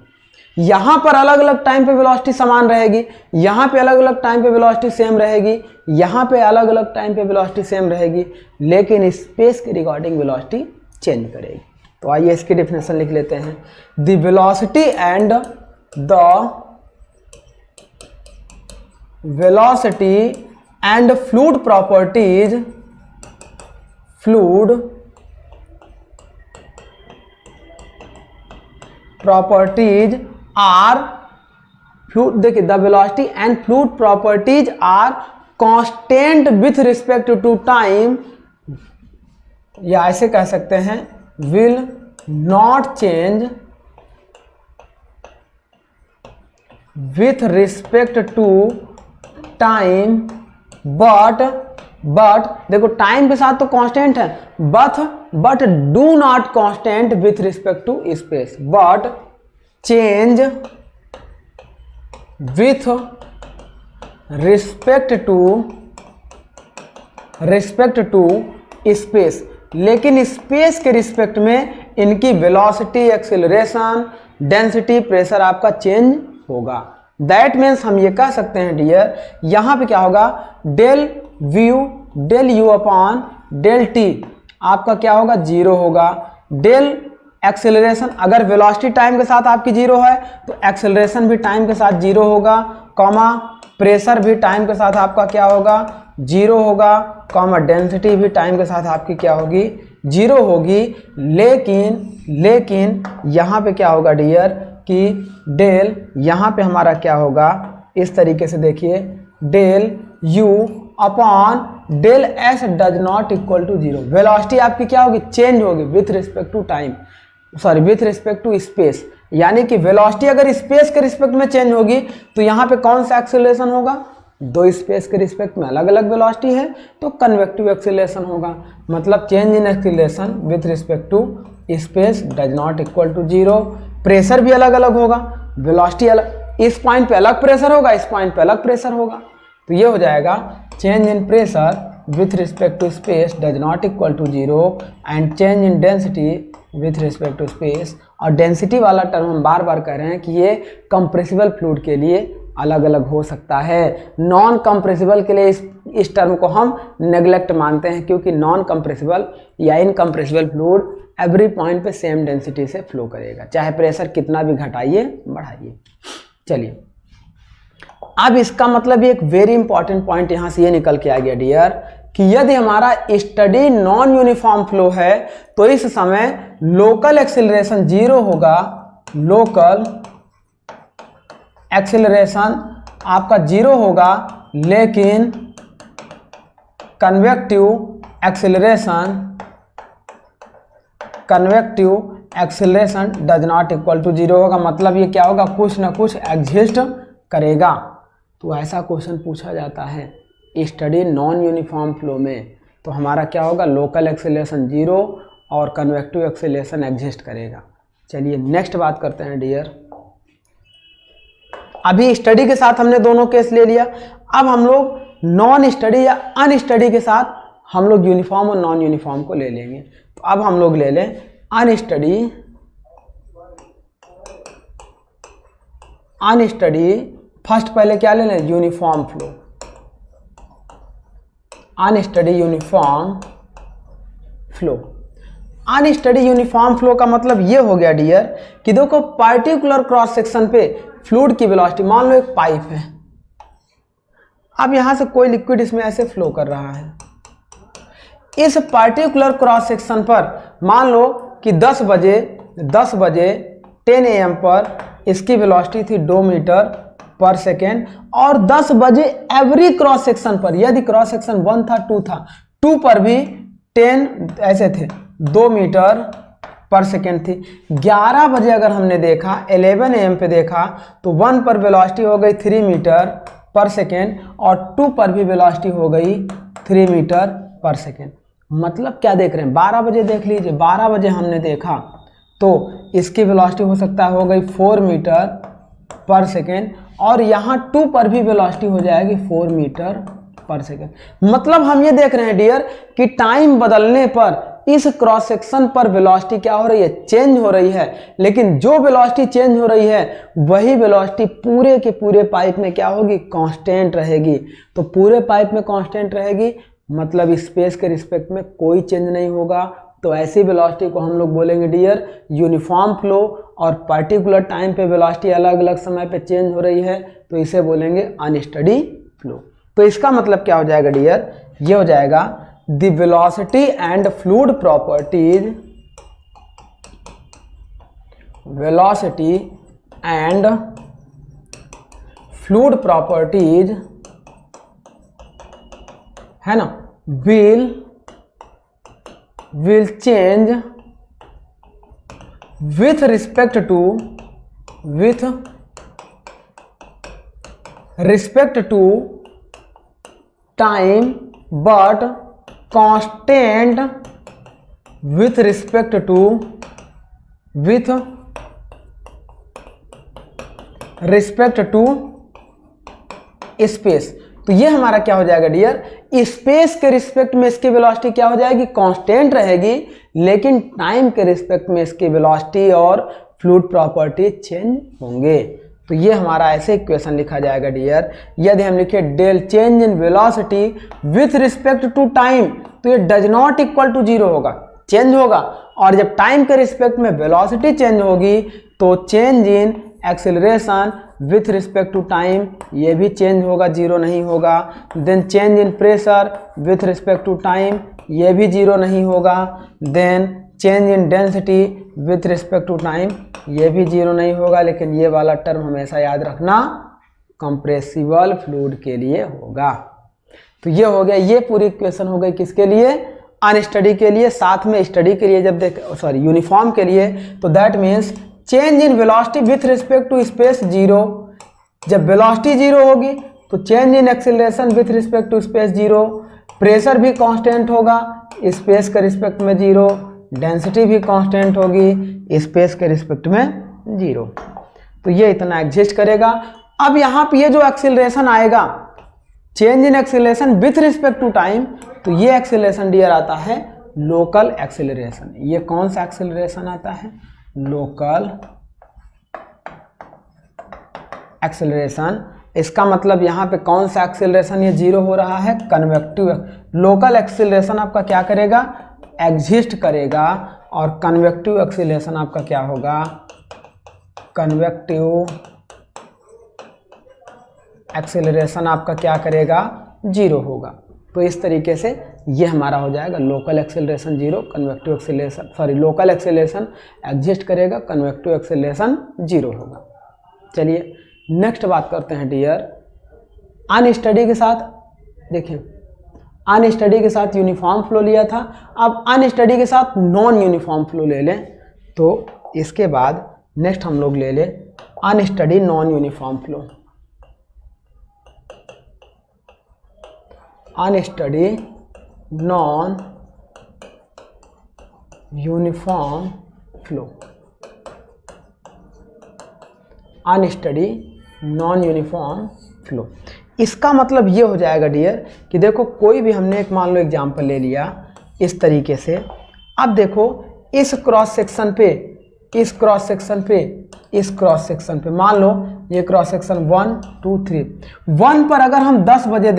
यहाँ पर अलग अलग टाइम पे वेलोसिटी समान रहेगी, यहाँ पे अलग अलग टाइम पे वेलोसिटी सेम रहेगी, यहाँ पे अलग अलग टाइम पे वेलोसिटी सेम रहेगी, लेकिन स्पेस के रिगार्डिंग वेलोसिटी चेंज करेगी। तो आइए इसकी डेफिनेशन लिख लेते हैं। The velocity and fluid properties are देखिए, the velocity and fluid properties are constant with respect to time, या ऐसे कह सकते हैं will not change with respect to time, but देखो टाइम के साथ तो कांस्टेंट है, but do not constant with respect to space, but change with respect to space. लेकिन स्पेस के रिस्पेक्ट में इनकी वेलोसिटी, एक्सेलरेशन, डेंसिटी, प्रेशर आपका चेंज होगा। दैट मीन्स हम ये कह सकते हैं डियर, यहाँ पे क्या होगा, del u upon del t आपका क्या होगा, जीरो होगा। डेल एक्सेलरेशन, अगर वेलोसिटी टाइम के साथ आपकी जीरो है तो एक्सेलरेशन भी टाइम के साथ जीरो होगा, कॉमा प्रेशर भी टाइम के साथ आपका क्या होगा, जीरो होगा, कॉमा डेंसिटी भी टाइम के साथ आपकी क्या होगी, जीरो होगी। लेकिन यहाँ पे क्या होगा डियर कि डेल, यहाँ पे हमारा क्या होगा, इस तरीके से देखिए, del u upon del s does not equal to zero. Velocity आपकी क्या होगी, चेंज होगी with respect to time, with respect to space. यानी कि वेलोसिटी अगर स्पेस के रिस्पेक्ट में चेंज होगी तो यहाँ पे कौन सा एक्सेलरेशन होगा, दो स्पेस के रिस्पेक्ट में अलग अलग वेलोसिटी है तो कन्वेक्टिव एक्सेलरेशन होगा। मतलब change in acceleration with respect to space does not equal to zero. Pressure भी अलग अलग होगा, वेलोसिटी अलग, इस पॉइंट पे अलग प्रेशर होगा, इस पॉइंट पे अलग प्रेशर होगा। तो ये हो जाएगा change in pressure with respect to space does not equal to zero and change in density with respect to space. और डेंसिटी वाला टर्म हम बार बार कह रहे हैं कि ये कंप्रेसिबल फ्लूइड के लिए अलग अलग हो सकता है। नॉन कंप्रेसिबल के लिए इस टर्म को हम नेग्लेक्ट मानते हैं, क्योंकि नॉन कंप्रेसिबल या इनकंप्रेसिबल फ्लूइड एवरी पॉइंट पे सेम डेंसिटी से फ्लो करेगा, चाहे प्रेशर कितना भी घटाइए बढ़ाइए। चलिए, अब इसका मतलब एक वेरी इंपॉर्टेंट पॉइंट यहाँ से ये निकल के आ गया डियर कि यदि हमारा स्टडी नॉन यूनिफॉर्म फ्लो है तो इस समय लोकल एक्सेलरेशन जीरो होगा, लोकल एक्सेलरेशन आपका जीरो होगा, लेकिन convective acceleration does not equal to zero होगा। मतलब ये क्या होगा, कुछ ना कुछ एग्जिस्ट करेगा। तो ऐसा क्वेश्चन पूछा जाता है स्टडी नॉन यूनिफॉर्म फ्लो में, तो हमारा क्या होगा, लोकल एक्सेलरेशन जीरो और कन्वेक्टिव एक्सेलरेशन एग्जिस्ट करेगा। चलिए नेक्स्ट बात करते हैं डियर। अभी स्टडी के साथ हमने दोनों केस ले लिया, अब हम लोग नॉन स्टडी या अनस्टडी के साथ हम लोग यूनिफॉर्म और नॉन यूनिफॉर्म को ले लेंगे। तो अब हम लोग ले लें अनस्टडी अनस्टडी, फर्स्ट पहले क्या ले लें, uniform flow, unsteady uniform flow. Unsteady uniform flow का मतलब ये हो गया डियर कि देखो पार्टिकुलर क्रॉस सेक्शन पे फ्लूइड की वेलोसिटी, मान लो एक पाइप है, अब यहां से कोई लिक्विड इसमें ऐसे फ्लो कर रहा है, इस पार्टिकुलर क्रॉस सेक्शन पर मान लो कि 10 बजे 10 AM पर इसकी वेलोसिटी थी 2 मीटर पर सेकेंड, और 10 बजे एवरी क्रॉस सेक्शन पर, यदि क्रॉस सेक्शन 1 था 2 था, 2 पर भी 10 ऐसे थे, 2 मीटर पर सेकेंड थी। 11 बजे अगर हमने देखा, 11 AM पे देखा, तो 1 पर वेलोसिटी हो गई 3 मीटर पर सेकेंड और 2 पर भी वेलोसिटी हो गई 3 मीटर पर सेकेंड। मतलब क्या देख रहे हैं, 12 बजे देख लीजिए, 12 बजे हमने देखा तो इसकी वेलोसिटी हो सकता है हो गई 4 मीटर पर सेकेंड, और यहाँ 2 पर भी वेलोसिटी हो जाएगी 4 मीटर पर सेकेंड। मतलब हम ये देख रहे हैं डियर कि टाइम बदलने पर इस क्रॉस सेक्शन पर वेलोसिटी क्या हो रही है, चेंज हो रही है, लेकिन जो वेलोसिटी चेंज हो रही है वही वेलोसिटी पूरे के पूरे पाइप में क्या होगी, कांस्टेंट रहेगी। तो पूरे पाइप में कांस्टेंट रहेगी, मतलब स्पेस के रिस्पेक्ट में कोई चेंज नहीं होगा। तो ऐसी वेलोसिटी को हम लोग बोलेंगे डियर यूनिफॉर्म फ्लो, और पर्टिकुलर टाइम पे वेलोसिटी अलग अलग समय पे चेंज हो रही है तो इसे बोलेंगे अनस्टडी फ्लो। तो इसका मतलब क्या हो जाएगा डियर, ये हो जाएगा the velocity and fluid properties, velocity and fluid properties है ना, will change with respect to time but constant with respect to space. तो ये हमारा क्या हो जाएगा डियर, स्पेस के रिस्पेक्ट में इसकी वेलोसिटी क्या हो जाएगी, कांस्टेंट रहेगी, लेकिन टाइम के रिस्पेक्ट में इसकी वेलोसिटी और फ्लूइड प्रॉपर्टी चेंज होंगे। तो ये हमारा ऐसे इक्वेशन लिखा जाएगा डियर। यदि हम लिखे del change in velocity with respect to time, तो ये डज नॉट इक्वल टू 0 होगा, चेंज होगा, और जब टाइम के रिस्पेक्ट में वेलोसिटी चेंज होगी तो change in acceleration with respect to time, ये भी चेंज होगा, 0 नहीं होगा। Then change in pressure with respect to time, ये भी 0 नहीं होगा। Then change in density with respect to time, ये भी 0 नहीं होगा, लेकिन ये वाला टर्म हमेशा याद रखना कंप्रेसिबल फ्लूइड के लिए होगा। तो ये हो गया, ये पूरी इक्वेशन हो गई किसके लिए, अनस्टडी के लिए। साथ में स्टडी के लिए जब यूनिफॉर्म के लिए, तो that means change in velocity with respect to space 0, जब वेलोसिटी 0 होगी तो change in acceleration with respect to space 0, pressure भी कांस्टेंट होगा स्पेस के रिस्पेक्ट में 0, डेंसिटी भी कांस्टेंट होगी स्पेस के रिस्पेक्ट में 0। तो ये इतना एग्जिस्ट करेगा। अब यहाँ पे ये जो एक्सेलरेशन आएगा, change in acceleration with respect to time, तो ये एक्सेलरेशन डियर आता है लोकल एक्सेलरेशन। ये कौन सा एक्सेलरेशन आता है, लोकल एक्सेलरेशन। इसका मतलब यहाँ पे कौन सा एक्सेलरेशन ये 0 हो रहा है, कन्वेक्टिव। लोकल एक्सेलरेशन आपका क्या करेगा, एग्जिस्ट करेगा, और कन्वेक्टिव एक्सेलरेशन आपका क्या होगा, कन्वेक्टिव एक्सेलरेशन आपका क्या करेगा, 0 होगा। तो इस तरीके से ये हमारा हो जाएगा local acceleration 0, convective acceleration local acceleration exist करेगा, कन्वेक्टिव एक्सेलरेशन 0 होगा। चलिए नेक्स्ट बात करते हैं डियर, अनस्टडी के साथ। देखिए अनस्टडी के साथ यूनिफॉर्म फ्लो लिया था, अब अनस्टडी के साथ नॉन यूनिफॉर्म फ्लो ले लें। तो इसके बाद नेक्स्ट हम लोग ले लें unsteady non uniform flow. Unsteady non uniform flow, unsteady non uniform flow. इसका मतलब ये हो जाएगा डियर कि देखो कोई भी हमने एक मान लो एग्जांपल ले लिया इस तरीके से। अब देखो इस क्रॉस सेक्शन पे इस क्रॉस सेक्शन पे, इस क्रॉस सेक्शन पे मान लो ये क्रॉस सेक्शन 1 2 3, 1 पर अगर हम 10 बजे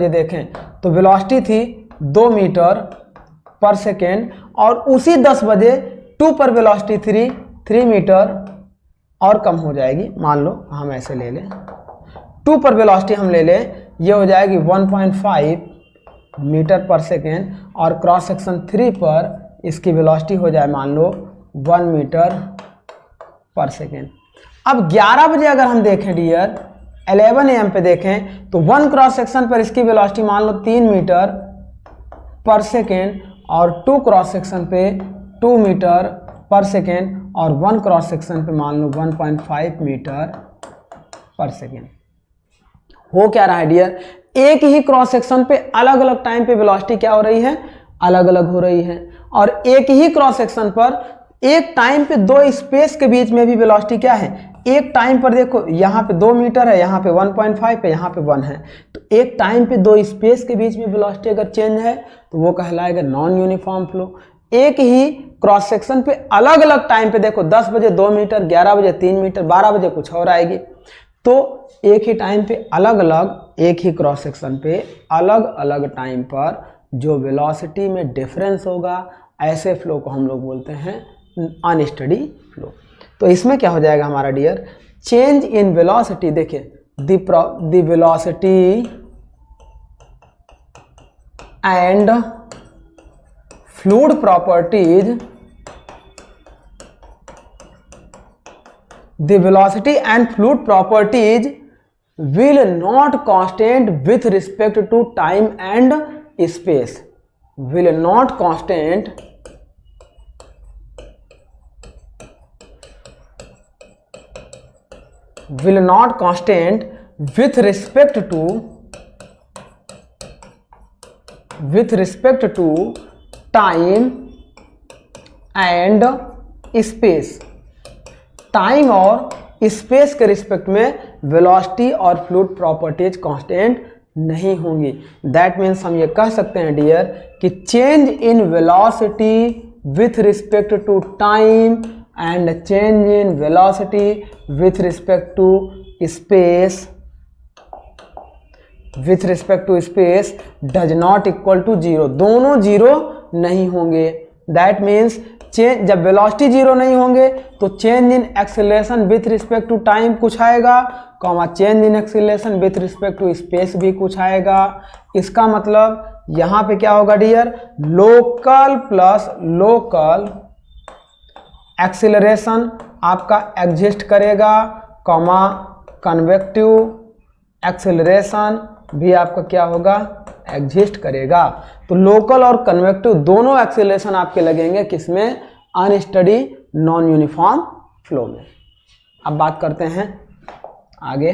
देखें तो वेलोसिटी थी 2 मीटर पर सेकेंड, और उसी 10 बजे 2 पर वेलोसिटी 3 मीटर और कम हो जाएगी। मान लो हम ऐसे ले लें, 2 पर वेलोसिटी हम ले लें, ये हो जाएगी 1.5 मीटर पर सेकेंड, और क्रॉस सेक्शन 3 पर इसकी वेलोसिटी हो जाए मान लो 1 मीटर पर सेकेंड। अब 11 बजे अगर हम देखें डियर, 11 AM पे देखें तो 1 क्रॉस सेक्शन पर इसकी वेलोसिटी मान लो 3 मीटर पर सेकेंड, और 2 क्रॉस सेक्शन पे 2 मीटर पर सेकेंड, और 1 क्रॉस सेक्शन पे मान लो 1.5 मीटर पर सेकेंड। हो क्या रहा है डियर, एक ही क्रॉस सेक्शन पे अलग अलग टाइम पे वेलोसिटी क्या हो रही है, अलग अलग हो रही है, और एक ही क्रॉस सेक्शन पर एक टाइम पे 2 स्पेस के बीच में भी वेलोसिटी क्या है, एक टाइम पर देखो यहाँ पे 2 मीटर है, यहाँ पे 1.5 है, यहाँ पे 1 है, तो एक टाइम पे 2 स्पेस के बीच में वेलोसिटी अगर चेंज है तो वो कहलाएगा नॉन यूनिफॉर्म फ्लो। एक ही क्रॉस सेक्शन पे अलग अलग टाइम पे देखो 10 बजे 2 मीटर, 11 बजे 3 मीटर, 12 बजे कुछ और आएगी, तो एक ही टाइम पे अलग अलग, एक ही क्रॉस सेक्शन पे अलग अलग टाइम पर जो वेलोसिटी में डिफरेंस होगा, ऐसे फ्लो को हम लोग बोलते हैं अनस्टडी फ्लो। तो इसमें क्या हो जाएगा हमारा डियर, चेंज इन वेलोसिटी, देखिए the velocity and fluid properties, the velocity and fluid properties will not constant with respect to time and space, will not constant with respect to time and space, time और space के respect में velocity और fluid properties constant नहीं होंगी। That means हम ये कह सकते हैं डियर कि change in velocity with respect to time and change in velocity with respect to space does not equal to 0, दोनों 0 नहीं होंगे। दैट मीन्स चेंज, जब वेलोसिटी 0 नहीं होंगे तो change in acceleration with respect to time कुछ आएगा, comma change in acceleration with respect to space भी कुछ आएगा। इसका मतलब यहाँ पे क्या होगा dear, local plus local acceleration आपका एग्जिस्ट करेगा, कॉमा कन्वेक्टिव एक्सेलरेशन भी आपका क्या होगा, एग्जिस्ट करेगा। तो लोकल और कन्वेक्टिव दोनों एक्सेलरेशन आपके लगेंगे किसमें, अनस्टडी नॉन यूनिफॉर्म फ्लो में। अब बात करते हैं आगे,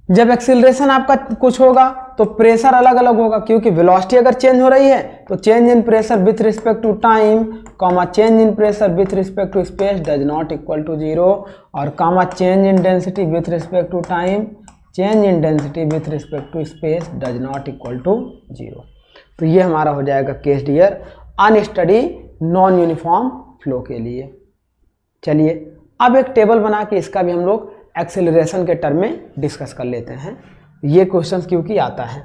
जब एक्सेलरेशन आपका कुछ होगा तो प्रेशर अलग अलग होगा, क्योंकि वेलोसिटी अगर चेंज हो रही है तो change in pressure with respect to time, comma change in pressure with respect to space does not equal to 0, और comma change in density with respect to time, change in density with respect to space does not equal to 0। तो ये हमारा हो जाएगा case dear unsteady non uniform flow के लिए। चलिए अब एक टेबल बना के इसका भी हम लोग एक्सेलरेशन के टर्म में डिस्कस कर लेते हैं। ये क्वेश्चन क्योंकि आता है,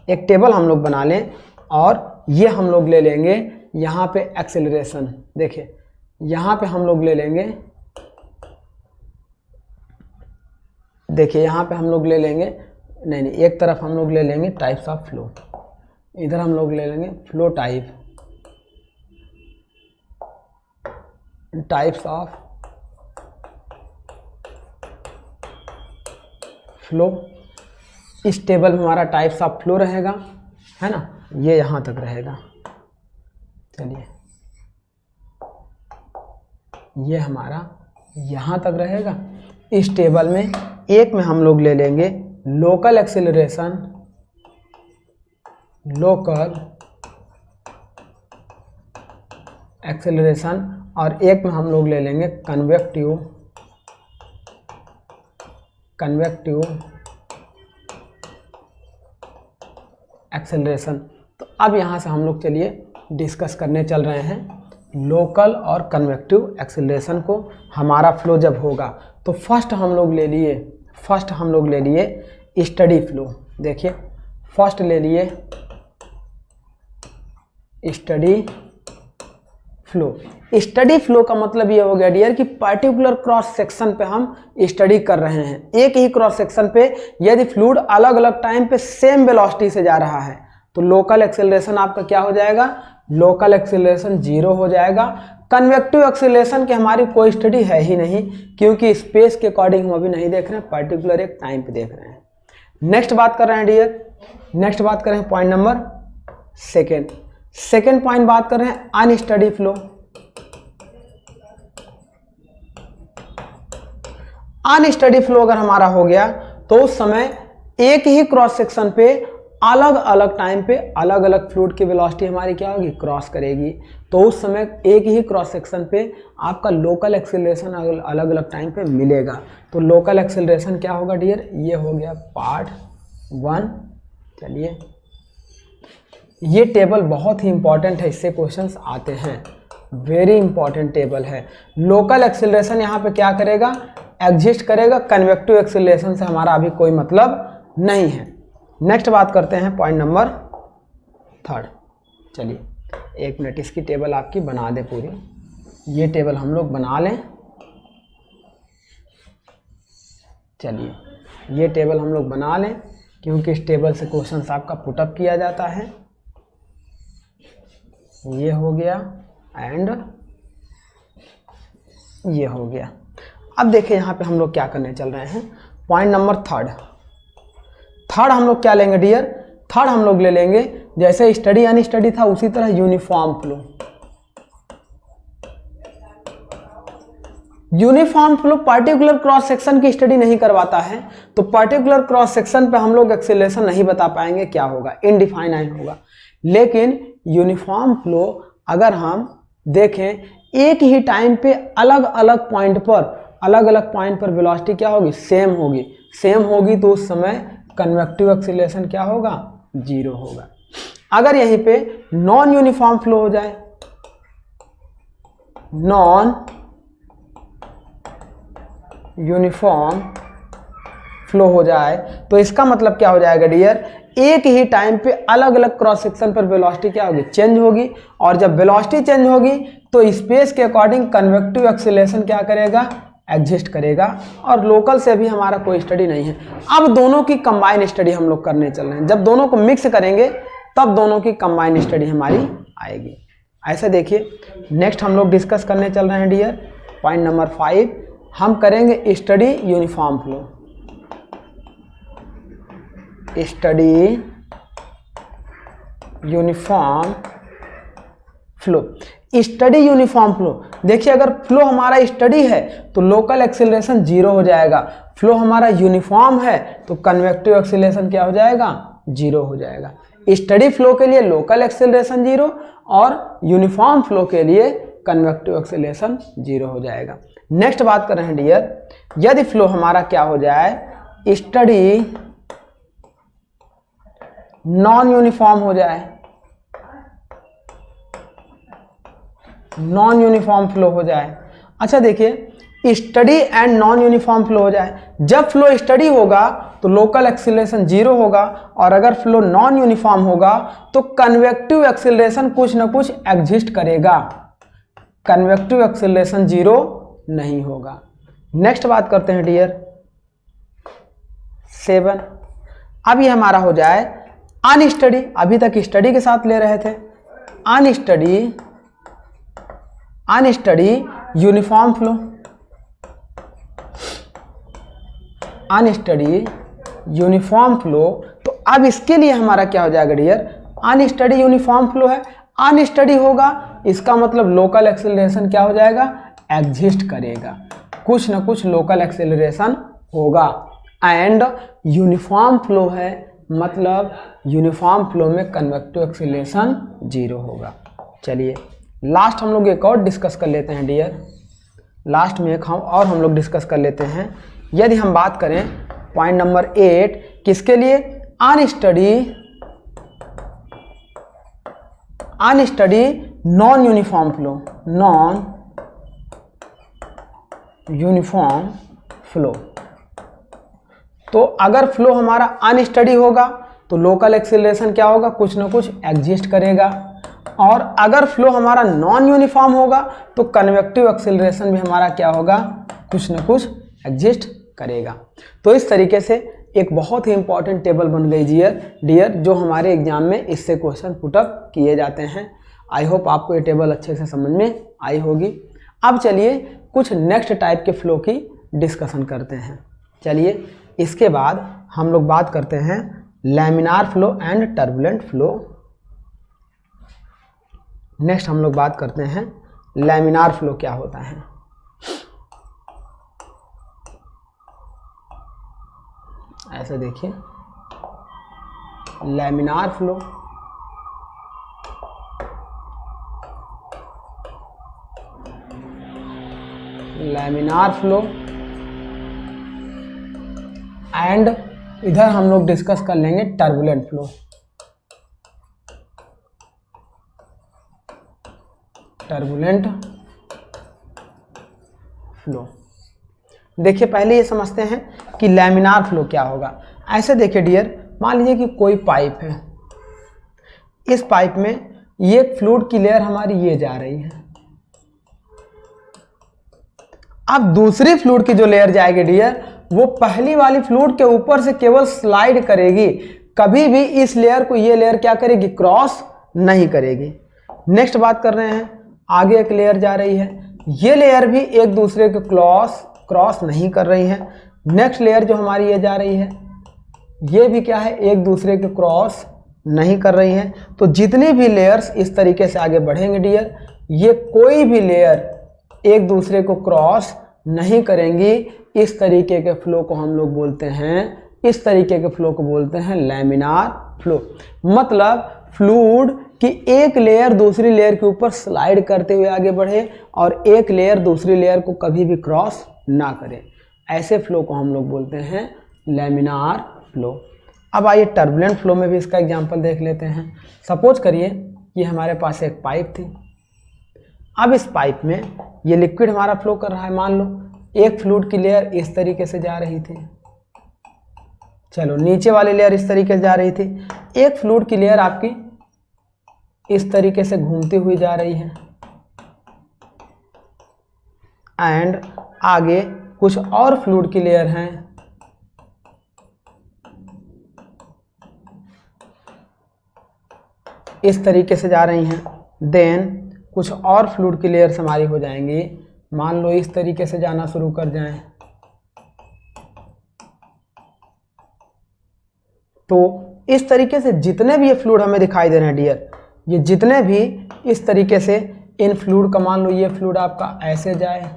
एक टेबल हम लोग बना लें और ये हम लोग ले लेंगे यहाँ पे एक्सेलरेशन, देखिए यहाँ पे हम लोग ले लेंगे, देखिए यहाँ पे हम लोग ले लेंगे, नहीं एक तरफ हम लोग ले लेंगे टाइप्स ऑफ फ्लो, इधर हम लोग ले लेंगे फ्लो टाइप्स ऑफ फ्लो। इस टेबल में हमारा टाइप्स ऑफ फ्लो रहेगा, है ना, ये यहाँ तक रहेगा। चलिए ये हमारा यहाँ तक रहेगा। इस टेबल में एक में हम लोग ले लेंगे लोकल एक्सेलरेशन, और एक में हम लोग ले लेंगे कन्वेक्टिव एक्सेलरेशन। तो अब यहाँ से हम लोग चलिए डिस्कस करने चल रहे हैं लोकल और कन्वेक्टिव एक्सेलरेशन को हमारा फ्लो जब होगा तो फर्स्ट हम लोग ले लिए स्टडी फ्लो। देखिए फर्स्ट ले लिए स्टडी फ्लो। स्टडी फ्लो का मतलब ये हो गया डियर कि पर्टिकुलर क्रॉस सेक्शन पे हम स्टडी कर रहे हैं। एक ही क्रॉस सेक्शन पे यदि फ्लूइड अलग अलग टाइम पे सेम वेलोसिटी से जा रहा है तो लोकल एक्सेलरेशन आपका क्या हो जाएगा, लोकल एक्सेलरेशन 0 हो जाएगा। कन्वेक्टिव एक्सेलरेशन की हमारी कोई स्टडी है ही नहीं, क्योंकि स्पेस के अकॉर्डिंग हम अभी नहीं देख रहे हैं, पर्टिकुलर एक टाइम पे देख रहे हैं। नेक्स्ट बात कर रहे हैं डियर, नेक्स्ट बात कर रहे हैं पॉइंट नंबर सेकेंड पॉइंट बात कर रहे हैं अनस्टडी फ्लो। अनस्टडी फ्लो अगर हमारा हो गया तो उस समय एक ही क्रॉस सेक्शन पे अलग अलग टाइम पे अलग अलग फ्लूइड की वेलोसिटी हमारी क्या होगी, क्रॉस करेगी। तो उस समय एक ही क्रॉस सेक्शन पे आपका लोकल एक्सेलरेशन अलग अलग टाइम पे मिलेगा। तो लोकल एक्सेलरेशन क्या होगा डियर, ये हो गया पार्ट 1। चलिए ये टेबल बहुत ही इंपॉर्टेंट है, इससे क्वेश्चंस आते हैं, वेरी इंपॉर्टेंट टेबल है। लोकल एक्सेलरेशन यहाँ पे क्या करेगा, एग्जिस्ट करेगा, कन्वेक्टिव एक्सेलरेशन से हमारा अभी कोई मतलब नहीं है। नेक्स्ट बात करते हैं पॉइंट नंबर 3। चलिए 1 मिनट इसकी टेबल आपकी बना दे पूरी, ये टेबल हम लोग बना लें। चलिए ये टेबल हम लोग बना लें, क्योंकि इस टेबल से क्वेश्चंस आपका पुटअप किया जाता है। ये हो गया एंड ये हो गया। अब देखिए यहाँ पे हम लोग क्या करने चल रहे हैं, पॉइंट नंबर 3 हम लोग क्या लेंगे डियर, थर्ड हम लोग ले लेंगे जैसे स्टडी अनस्टडी था उसी तरह uniform flow. Uniform flow particular cross section की स्टडी नहीं करवाता है, तो पर्टिकुलर क्रॉस सेक्शन पे हम लोग एक्सेलरेशन नहीं बता पाएंगे क्या होगा, इनडिफाइनाइट होगा। लेकिन यूनिफॉर्म फ्लो अगर हम देखें एक ही टाइम पे अलग अलग पॉइंट पर वेलोसिटी क्या होगी, सेम होगी तो उस समय कन्वेक्टिव एक्सेलरेशन क्या होगा, 0 होगा। अगर यहीं पे नॉन यूनिफॉर्म फ्लो हो जाए, नॉन यूनिफॉर्म फ्लो हो जाए तो इसका मतलब क्या हो जाएगा डियर, एक ही टाइम पे अलग अलग क्रॉस सेक्शन पर वेलोसिटी क्या होगी, चेंज होगी। और जब वेलोसिटी चेंज होगी तो स्पेस के अकॉर्डिंग कन्वेक्टिव एक्सेलरेशन क्या करेगा, एग्जिस्ट करेगा। और लोकल से भी हमारा कोई स्टडी नहीं है। अब दोनों की कंबाइन स्टडी हम लोग करने चल रहे हैं, जब दोनों को मिक्स करेंगे तब दोनों की कंबाइन स्टडी हमारी आएगी। ऐसे देखिए नेक्स्ट हम लोग डिस्कस करने चल रहे हैं डियर, पॉइंट नंबर 5 हम करेंगे study uniform flow. Study uniform flow. Study uniform flow, देखिए अगर फ्लो हमारा स्टडी है तो लोकल एक्सेलरेशन 0 हो जाएगा, फ्लो हमारा यूनिफॉर्म है तो कन्वेक्टिव एक्सेलरेशन क्या हो जाएगा, 0 हो जाएगा। स्टडी फ्लो के लिए लोकल एक्सेलरेशन 0 और यूनिफॉर्म फ्लो के लिए कन्वेक्टिव एक्सेलरेशन 0 हो जाएगा। नेक्स्ट बात कर रहे हैं डियर, यदि फ्लो हमारा क्या हो जाए, स्टडी नॉन यूनिफॉर्म हो जाए, नॉन यूनिफॉर्म फ्लो हो जाए। अच्छा देखिए study and non uniform flow हो जाए, जब फ्लो स्टडी होगा तो लोकल एक्सेलरेशन 0 होगा, और अगर फ्लो नॉन यूनिफॉर्म होगा तो कन्वेक्टिव एक्सेलरेशन कुछ ना कुछ एग्जिस्ट करेगा, कन्वेक्टिव एक्सेलरेशन 0 नहीं होगा। नेक्स्ट बात करते हैं डियर 7। अब ये हमारा हो जाए अनस्टडी, अभी तक स्टडी के साथ ले रहे थे, unsteady uniform flow. Unsteady uniform flow, तो अब इसके लिए हमारा क्या हो जाएगा डियर, अनस्टडी यूनिफॉर्म फ्लो है, अनस्टडी होगा इसका मतलब लोकल एक्सेलरेशन क्या हो जाएगा, एग्जिस्ट करेगा, कुछ ना कुछ लोकल एक्सेलरेशन होगा। एंड यूनिफॉर्म फ्लो है मतलब यूनिफॉर्म फ्लो में कन्वेक्टिव एक्सेलरेशन 0 होगा। चलिए लास्ट हम लोग एक और डिस्कस कर लेते हैं डियर, लास्ट में एक हम लोग डिस्कस कर लेते हैं। यदि हम बात करें पॉइंट नंबर 8 किसके लिए, unsteady non uniform flow, non uniform flow. तो अगर फ्लो हमारा अनस्टडी होगा तो लोकल एक्सीलरेशन क्या होगा, कुछ ना कुछ एग्जिस्ट करेगा, और अगर फ्लो हमारा नॉन यूनिफॉर्म होगा तो कन्वेक्टिव एक्सीलरेशन भी हमारा क्या होगा, कुछ ना कुछ एग्जिस्ट करेगा। तो इस तरीके से एक बहुत ही इंपॉर्टेंट टेबल बन गई डियर, जो हमारे एग्जाम में इससे क्वेश्चन पुटअप किए जाते हैं। आई होप आपको ये टेबल अच्छे से समझ में आई होगी। अब चलिए कुछ नेक्स्ट टाइप के फ्लो की डिस्कशन करते हैं। चलिए इसके बाद हम लोग बात करते हैं laminar flow and turbulent flow. Next हम लोग बात करते हैं लैमिनार फ्लो क्या होता है। ऐसे देखिए, लैमिनार फ्लो एंड इधर हम लोग डिस्कस कर लेंगे टर्बुलेंट फ्लो। टर्बुलेंट फ्लो देखिए, पहले ये समझते हैं कि लैमिनार फ्लो क्या होगा। ऐसे देखिए डियर, मान लीजिए कि कोई पाइप है, इस पाइप में ये फ्लूइड की लेयर हमारी ये जा रही है। अब दूसरी फ्लूइड की जो लेयर जाएगी डियर, वो पहली वाली फ्लूइड के ऊपर से केवल स्लाइड करेगी, कभी भी इस लेयर को ये लेयर क्या करेगी, क्रॉस नहीं करेगी। नेक्स्ट बात कर रहे हैं, आगे एक लेयर जा रही है, ये लेयर भी एक दूसरे के क्रॉस नहीं कर रही है। नेक्स्ट लेयर जो हमारी ये जा रही है, ये भी क्या है, एक दूसरे के क्रॉस नहीं कर रही हैं। तो जितनी भी लेयर्स इस तरीके से आगे बढ़ेंगे डियर, ये कोई भी लेयर एक दूसरे को क्रॉस नहीं करेंगी। इस तरीके के फ्लो को हम लोग बोलते हैं, इस तरीके के फ्लो को बोलते हैं लैमिनार फ्लो। मतलब फ्लूइड कि एक लेयर दूसरी लेयर के ऊपर स्लाइड करते हुए आगे बढ़े और एक लेयर दूसरी लेयर को कभी भी क्रॉस ना करे, ऐसे फ्लो को हम लोग बोलते हैं लैमिनार फ्लो। अब आइए टर्बुलेंट फ्लो में भी इसका एग्जांपल देख लेते हैं। सपोज करिए कि हमारे पास एक पाइप थी, अब इस पाइप में ये लिक्विड हमारा फ्लो कर रहा है। मान लो एक फ्लूइड की लेयर इस तरीके से जा रही थी, चलो नीचे वाली लेयर इस तरीके से जा रही थी, एक फ्लूइड की लेयर आपकी इस तरीके से घूमती हुई जा रही है, एंड आगे कुछ और फ्लूइड की लेयर हैं, इस तरीके से जा रही हैं। देन कुछ और फ्लूइड की लेयर्स हमारी हो जाएंगी, मान लो इस तरीके से जाना शुरू कर जाएं। तो इस तरीके से जितने भी ये फ्लूइड हमें दिखाई दे रहे हैं डियर, ये जितने भी इस तरीके से इन फ्लूइड का, मान लो ये फ्लूइड आपका ऐसे जाए।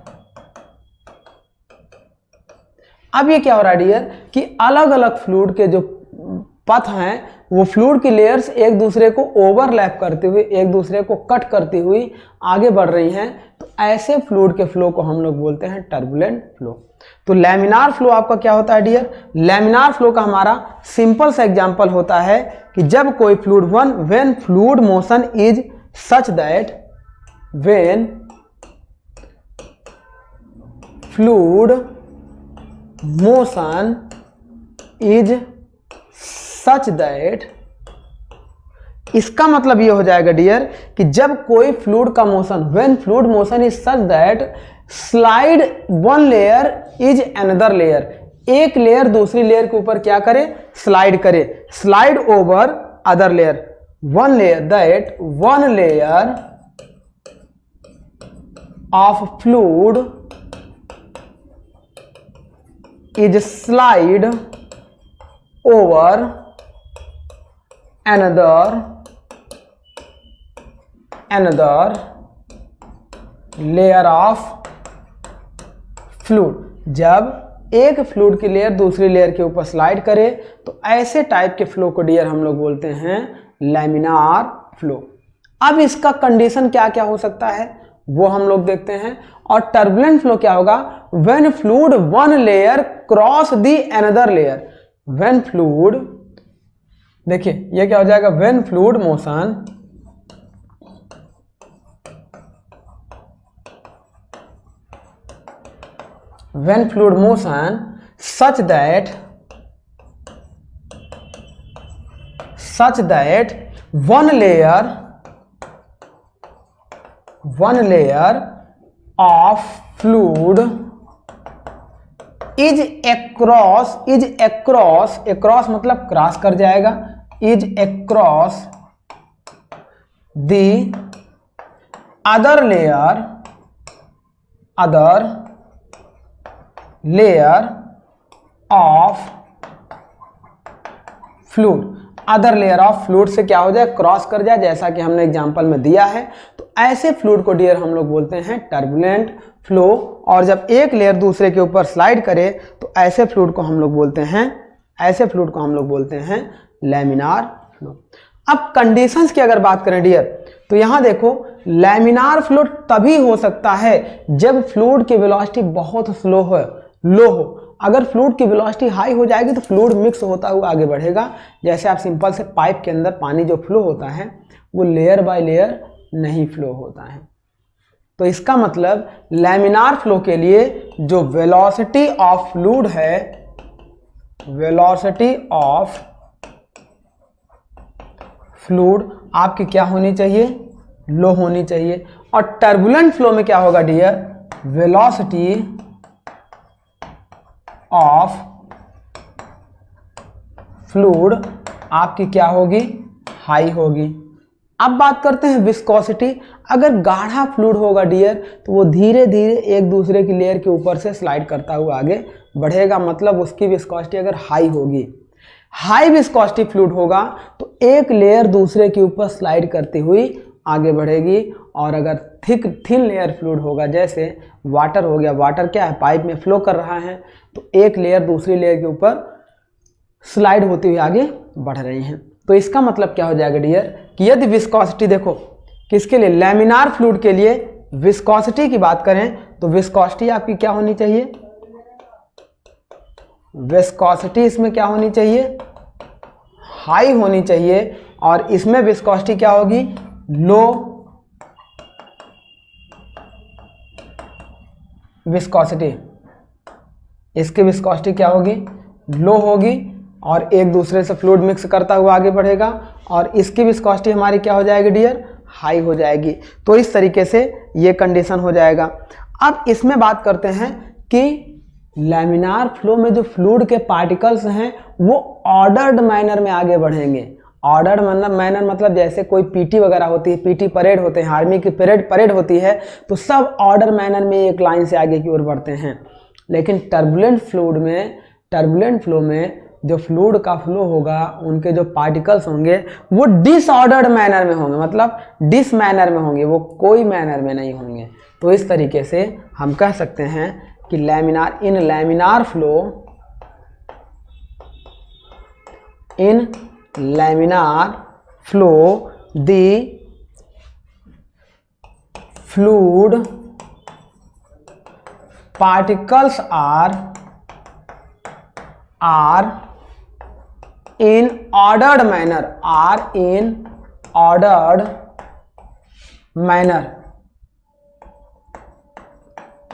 अब ये क्या हो रहा है डियर कि अलग अलग फ्लूइड के जो पथ हैं, वो फ्लूइड की लेयर्स एक दूसरे को ओवरलैप करते हुए, एक दूसरे को कट करती हुई आगे बढ़ रही हैं। तो ऐसे फ्लूइड के फ्लो को हम लोग बोलते हैं टर्बुलेंट फ्लो। तो लैमिनार फ्लो आपका क्या होता है डियर, लैमिनार फ्लो का हमारा सिंपल सा एग्जांपल होता है कि जब कोई fluid when fluid motion is such that, when fluid motion is such that, इसका मतलब ये हो जाएगा डियर कि जब कोई फ्लूइड का motion, when fluid motion is such that slide one layer is another layer, एक लेयर दूसरी लेयर के ऊपर क्या करे, स्लाइड करे, slide over other layer, one layer, that one layer of fluid is slide over another layer of fluid. जब एक fluid की लेयर दूसरी लेयर के ऊपर स्लाइड करे तो ऐसे टाइप के फ्लो को डियर हम लोग बोलते हैं लैमिनार फ्लो। अब इसका कंडीशन क्या क्या हो सकता है वो हम लोग देखते हैं। और टर्बुलेंट फ्लो क्या होगा, when fluid one layer cross the another layer, when fluid, देखिए ये क्या हो जाएगा, when fluid motion when fluid motion such that one layer of fluid is across मतलब क्रॉस कर जाएगा, is across the other layer of fluid, other layer of fluid से क्या हो जाए, क्रॉस कर जाए, जैसा कि हमने एग्जांपल में दिया है। तो ऐसे फ्लूइड को डियर हम लोग बोलते हैं टर्बुलेंट फ्लो, और जब एक लेयर दूसरे के ऊपर स्लाइड करे तो ऐसे फ्लूइड को हम लोग बोलते हैं लैमिनार फ्लो। अब कंडीशंस की अगर बात करें डियर, तो यहां देखो लैमिनार फ्लो तभी हो सकता है जब फ्लूइड की वेलोसिटी बहुत लो हो। अगर फ्लूइड की वेलोसिटी हाई हो जाएगी तो फ्लूइड मिक्स होता हुआ आगे बढ़ेगा। जैसे आप सिंपल से पाइप के अंदर पानी जो फ्लो होता है वो लेयर बाय लेयर नहीं फ्लो होता है। तो इसका मतलब लैमिनार फ्लो के लिए जो वेलोसिटी ऑफ फ्लूइड है, वेलोसिटी ऑफ फ्लूइड आपकी क्या होनी चाहिए, लो होनी चाहिए। और टर्बुलेंट फ्लो में क्या होगा डियर, वेलोसिटी ऑफ फ्लूइड आपकी क्या होगी, हाई होगी। अब बात करते हैं विस्कोसिटी। अगर गाढ़ा फ्लूइड होगा डियर तो वो धीरे धीरे एक दूसरे की लेयर के ऊपर से स्लाइड करता हुआ आगे बढ़ेगा, मतलब उसकी विस्कोसिटी अगर हाई होगी। हाई विस्कोसिटी फ्लूइड होगा तो एक लेयर दूसरे के ऊपर स्लाइड करती हुई आगे बढ़ेगी। और अगर थिन लेयर फ्लूइड होगा, जैसे वाटर हो गया, वाटर क्या है, पाइप में फ्लो कर रहा है, तो एक लेयर दूसरी लेयर के ऊपर स्लाइड होती हुई आगे बढ़ रही हैं। तो इसका मतलब क्या हो जाएगा डियर कि यदि विस्कोसिटी, देखो किसके लिए, लैमिनार फ्लूइड के लिए विस्कोसिटी की बात करें तो विस्कोसिटी आपकी क्या होनी चाहिए, विस्कोसिटी इसमें क्या होनी चाहिए, हाई होनी चाहिए। और इसमें विस्कोसिटी क्या होगी, लो विस्कोसिटी, इसकी विस्कोसिटी क्या होगी, लो होगी, और एक दूसरे से फ्लूइड मिक्स करता हुआ आगे बढ़ेगा। और इसकी विस्कोसिटी हमारी क्या हो जाएगी डियर, हाई हो जाएगी। तो इस तरीके से ये कंडीशन हो जाएगा। अब इसमें बात करते हैं कि लैमिनार फ्लो में जो फ्लूइड के पार्टिकल्स हैं वो ऑर्डर्ड मैनर में आगे बढ़ेंगे। ऑर्डर्ड मैनर मतलब जैसे कोई पीटी वगैरह होती है, पीटी परेड होते हैं, आर्मी की परेड होती है, तो सब ऑर्डर मैनर में एक लाइन से आगे की ओर बढ़ते हैं। लेकिन टर्बुलेंट फ्लो में जो फ्लूइड का फ्लो होगा, उनके जो पार्टिकल्स होंगे वो डिसऑर्डर्ड मैनर में होंगे, मतलब डिस मैनर में होंगे, वो कोई मैनर में नहीं होंगे। तो इस तरीके से हम कह सकते हैं कि in laminar flow the fluid particles are in ordered manner,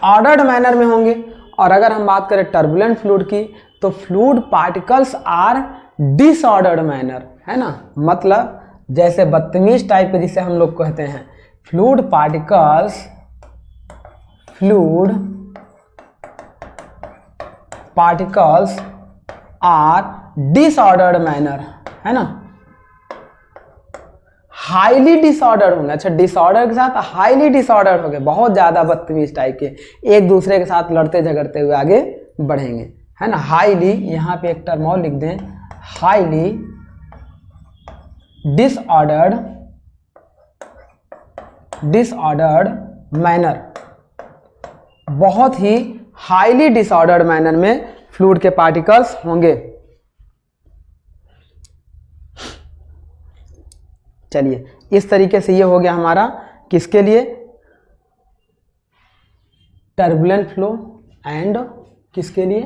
ordered manner में होंगे। और अगर हम बात करें टर्बुलेंट फ्लूइड की तो fluid particles are disordered manner, है ना, मतलब जैसे बदतमीज टाइप के जिसे हम लोग कहते हैं, fluid particles are disordered manner, है ना, हाईली डिसऑर्डर्ड होंगे। अच्छा, डिसऑर्डर के साथ हाईली डिसऑर्डर्ड हो गए, बहुत ज्यादा बदतमीज टाइप के, एक दूसरे के साथ लड़ते झगड़ते हुए आगे बढ़ेंगे, है ना। हाईली, यहाँ पे एक टर्म और लिख दें, हाईली डिसऑर्डर्ड मैनर, बहुत ही हाईली डिसऑर्डर्ड मैनर में फ्लूइड के पार्टिकल्स होंगे। चलिए, इस तरीके से ये हो गया हमारा किसके लिए, टर्बुलेंट फ्लो एंड किसके लिए,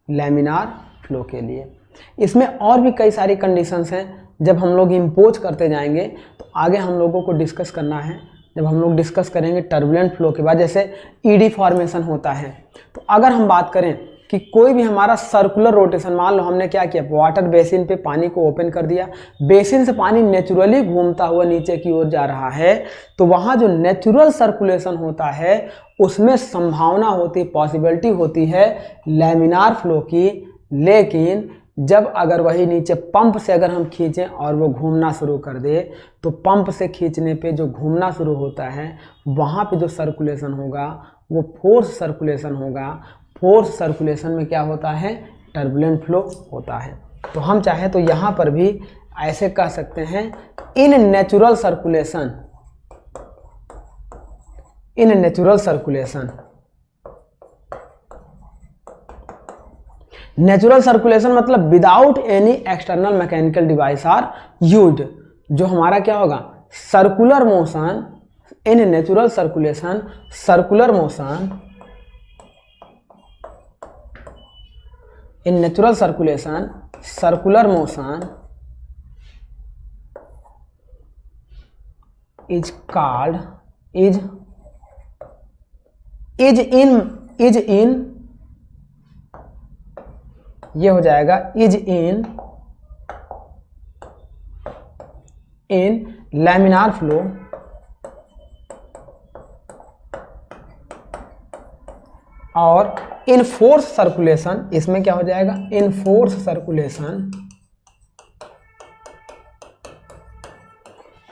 लैमिनार फ्लो के लिए। इसमें और भी कई सारी कंडीशंस हैं, जब हम लोग इम्पोज करते जाएंगे तो आगे हम लोगों को डिस्कस करना है जब हम लोग डिस्कस करेंगे टर्बुलेंट फ्लो के बाद, जैसे ईडी फॉर्मेशन होता है। तो अगर हम बात करें कि कोई भी हमारा सर्कुलर रोटेशन, मान लो हमने क्या किया, वाटर बेसिन पे पानी को ओपन कर दिया, बेसिन से पानी नेचुरली घूमता हुआ नीचे की ओर जा रहा है, तो वहाँ जो नेचुरल सर्कुलेशन होता है उसमें संभावना होती, पॉसिबिलिटी होती है लैमिनार फ्लो की। लेकिन जब अगर वही नीचे पंप से अगर हम खींचें और वो घूमना शुरू कर दे, तो पंप से खींचने पे जो घूमना शुरू होता है वहाँ पे जो सर्कुलेशन होगा वो फोर्स सर्कुलेशन होगा। फोर्स सर्कुलेशन में क्या होता है, टर्बुलेंट फ्लो होता है। तो हम चाहे तो यहाँ पर भी ऐसे कह सकते हैं, in natural circulation, in natural circulation, natural circulation मतलब without any external mechanical device are used. जो हमारा क्या होगा, circular motion, in natural circulation, circular motion, in natural circulation, circular motion is called, is in, ये हो जाएगा is in laminar flow और in force circulation, इसमें क्या हो जाएगा, in force circulation,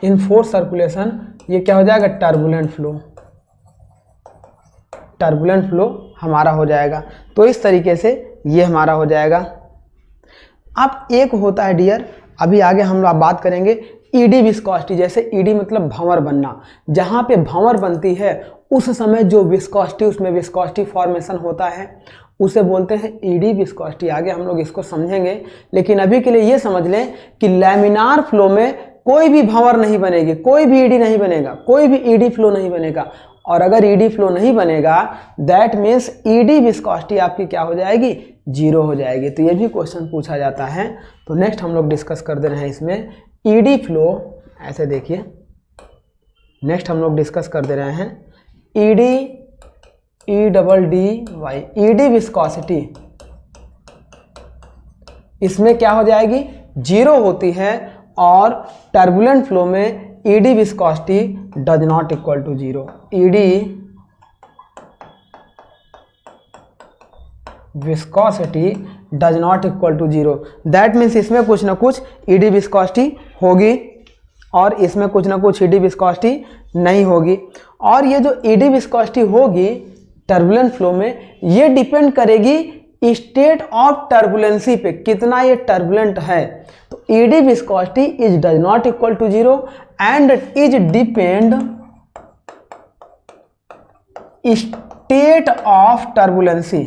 in force circulation, ये क्या हो जाएगा, टर्बुलेंट फ्लो, टर्बुलेंट फ्लो हमारा हो जाएगा। तो इस तरीके से ये हमारा हो जाएगा। अब एक होता है डियर, अभी आगे हम लोग बात करेंगे ईडी विस्कोसिटी। जैसे ईडी मतलब भंवर बनना, जहाँ पे भंवर बनती है उस समय जो विस्कोसिटी, उसमें विस्कोसिटी फॉर्मेशन होता है उसे बोलते हैं ईडी विस्कोसिटी। आगे हम लोग इसको समझेंगे, लेकिन अभी के लिए ये समझ लें कि लैमिनार फ्लो में कोई भी भंवर नहीं बनेगी, कोई भी ईडी नहीं बनेगा, कोई भी ईडी फ्लो नहीं बनेगा। और अगर ईडी फ्लो नहीं बनेगा दैट मीन्स ईडी विस्कोसिटी आपकी क्या हो जाएगी, जीरो हो जाएगी। तो ये भी क्वेश्चन पूछा जाता है। तो नेक्स्ट हम लोग डिस्कस कर दे रहे हैं इसमें ईडी फ्लो। ऐसे देखिए, नेक्स्ट हम लोग डिस्कस कर दे रहे हैं ईडी, EDDY, ईडी विस्कोसिटी। इसमें क्या हो जाएगी, जीरो होती है और टर्बुलेंट फ्लो में eddy viscosity does not equal to zero. Eddy viscosity does not equal to zero, that means इसमें कुछ ना कुछ ईडी विस्कोसिटी होगी और इसमें कुछ ना कुछ ईडी विस्कोसिटी नहीं होगी। और ये जो ईडी विस्कोसिटी होगी टर्बुलेंट फ्लो में, ये डिपेंड करेगी स्टेट ऑफ टर्बुलेंसी पे, कितना ये टर्बुलेंट है। तो eddy viscosity is does not equal to zero and is depend state of turbulency,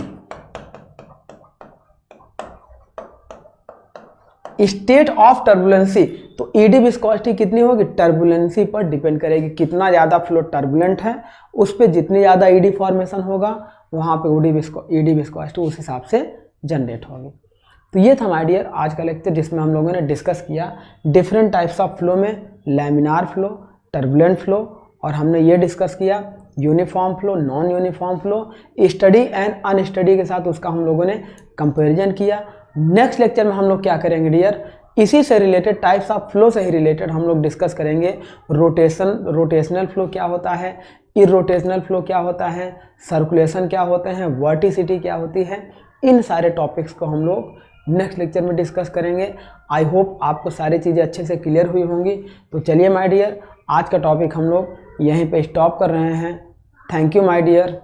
state of turbulency. तो ईडी विस्कोसिटी कितनी होगी, टर्बुलेंसी पर डिपेंड करेगी, कितना ज़्यादा फ्लो टर्बुलेंट है उस पर जितनी ज़्यादा ईडी फॉर्मेशन होगा वहाँ पे ईडी विस्कोसिटी उस हिसाब से जनरेट होगी। तो ये था माय डियर आज का लेक्चर, जिसमें हम लोगों ने डिस्कस किया डिफरेंट टाइप्स ऑफ फ्लो में लैमिनार फ्लो, टर्बुलेंट फ्लो, और हमने ये डिस्कस किया uniform flow, non uniform flow, study and unsteady के साथ उसका हम लोगों ने कंपैरिजन किया। नेक्स्ट लेक्चर में हम लोग क्या करेंगे डियर, इसी से रिलेटेड टाइप्स ऑफ फ्लो से ही रिलेटेड हम लोग डिस्कस करेंगे रोटेशनल फ्लो क्या होता है, इरोटेशनल फ्लो क्या होता है, सर्कुलेशन क्या होते हैं, वर्टिसिटी क्या होती है। इन सारे टॉपिक्स को हम लोग नेक्स्ट लेक्चर में डिस्कस करेंगे। आई होप आपको सारी चीज़ें अच्छे से क्लियर हुई होंगी। तो चलिए माय डियर, आज का टॉपिक हम लोग यहीं पे स्टॉप कर रहे हैं। Thank you my dear.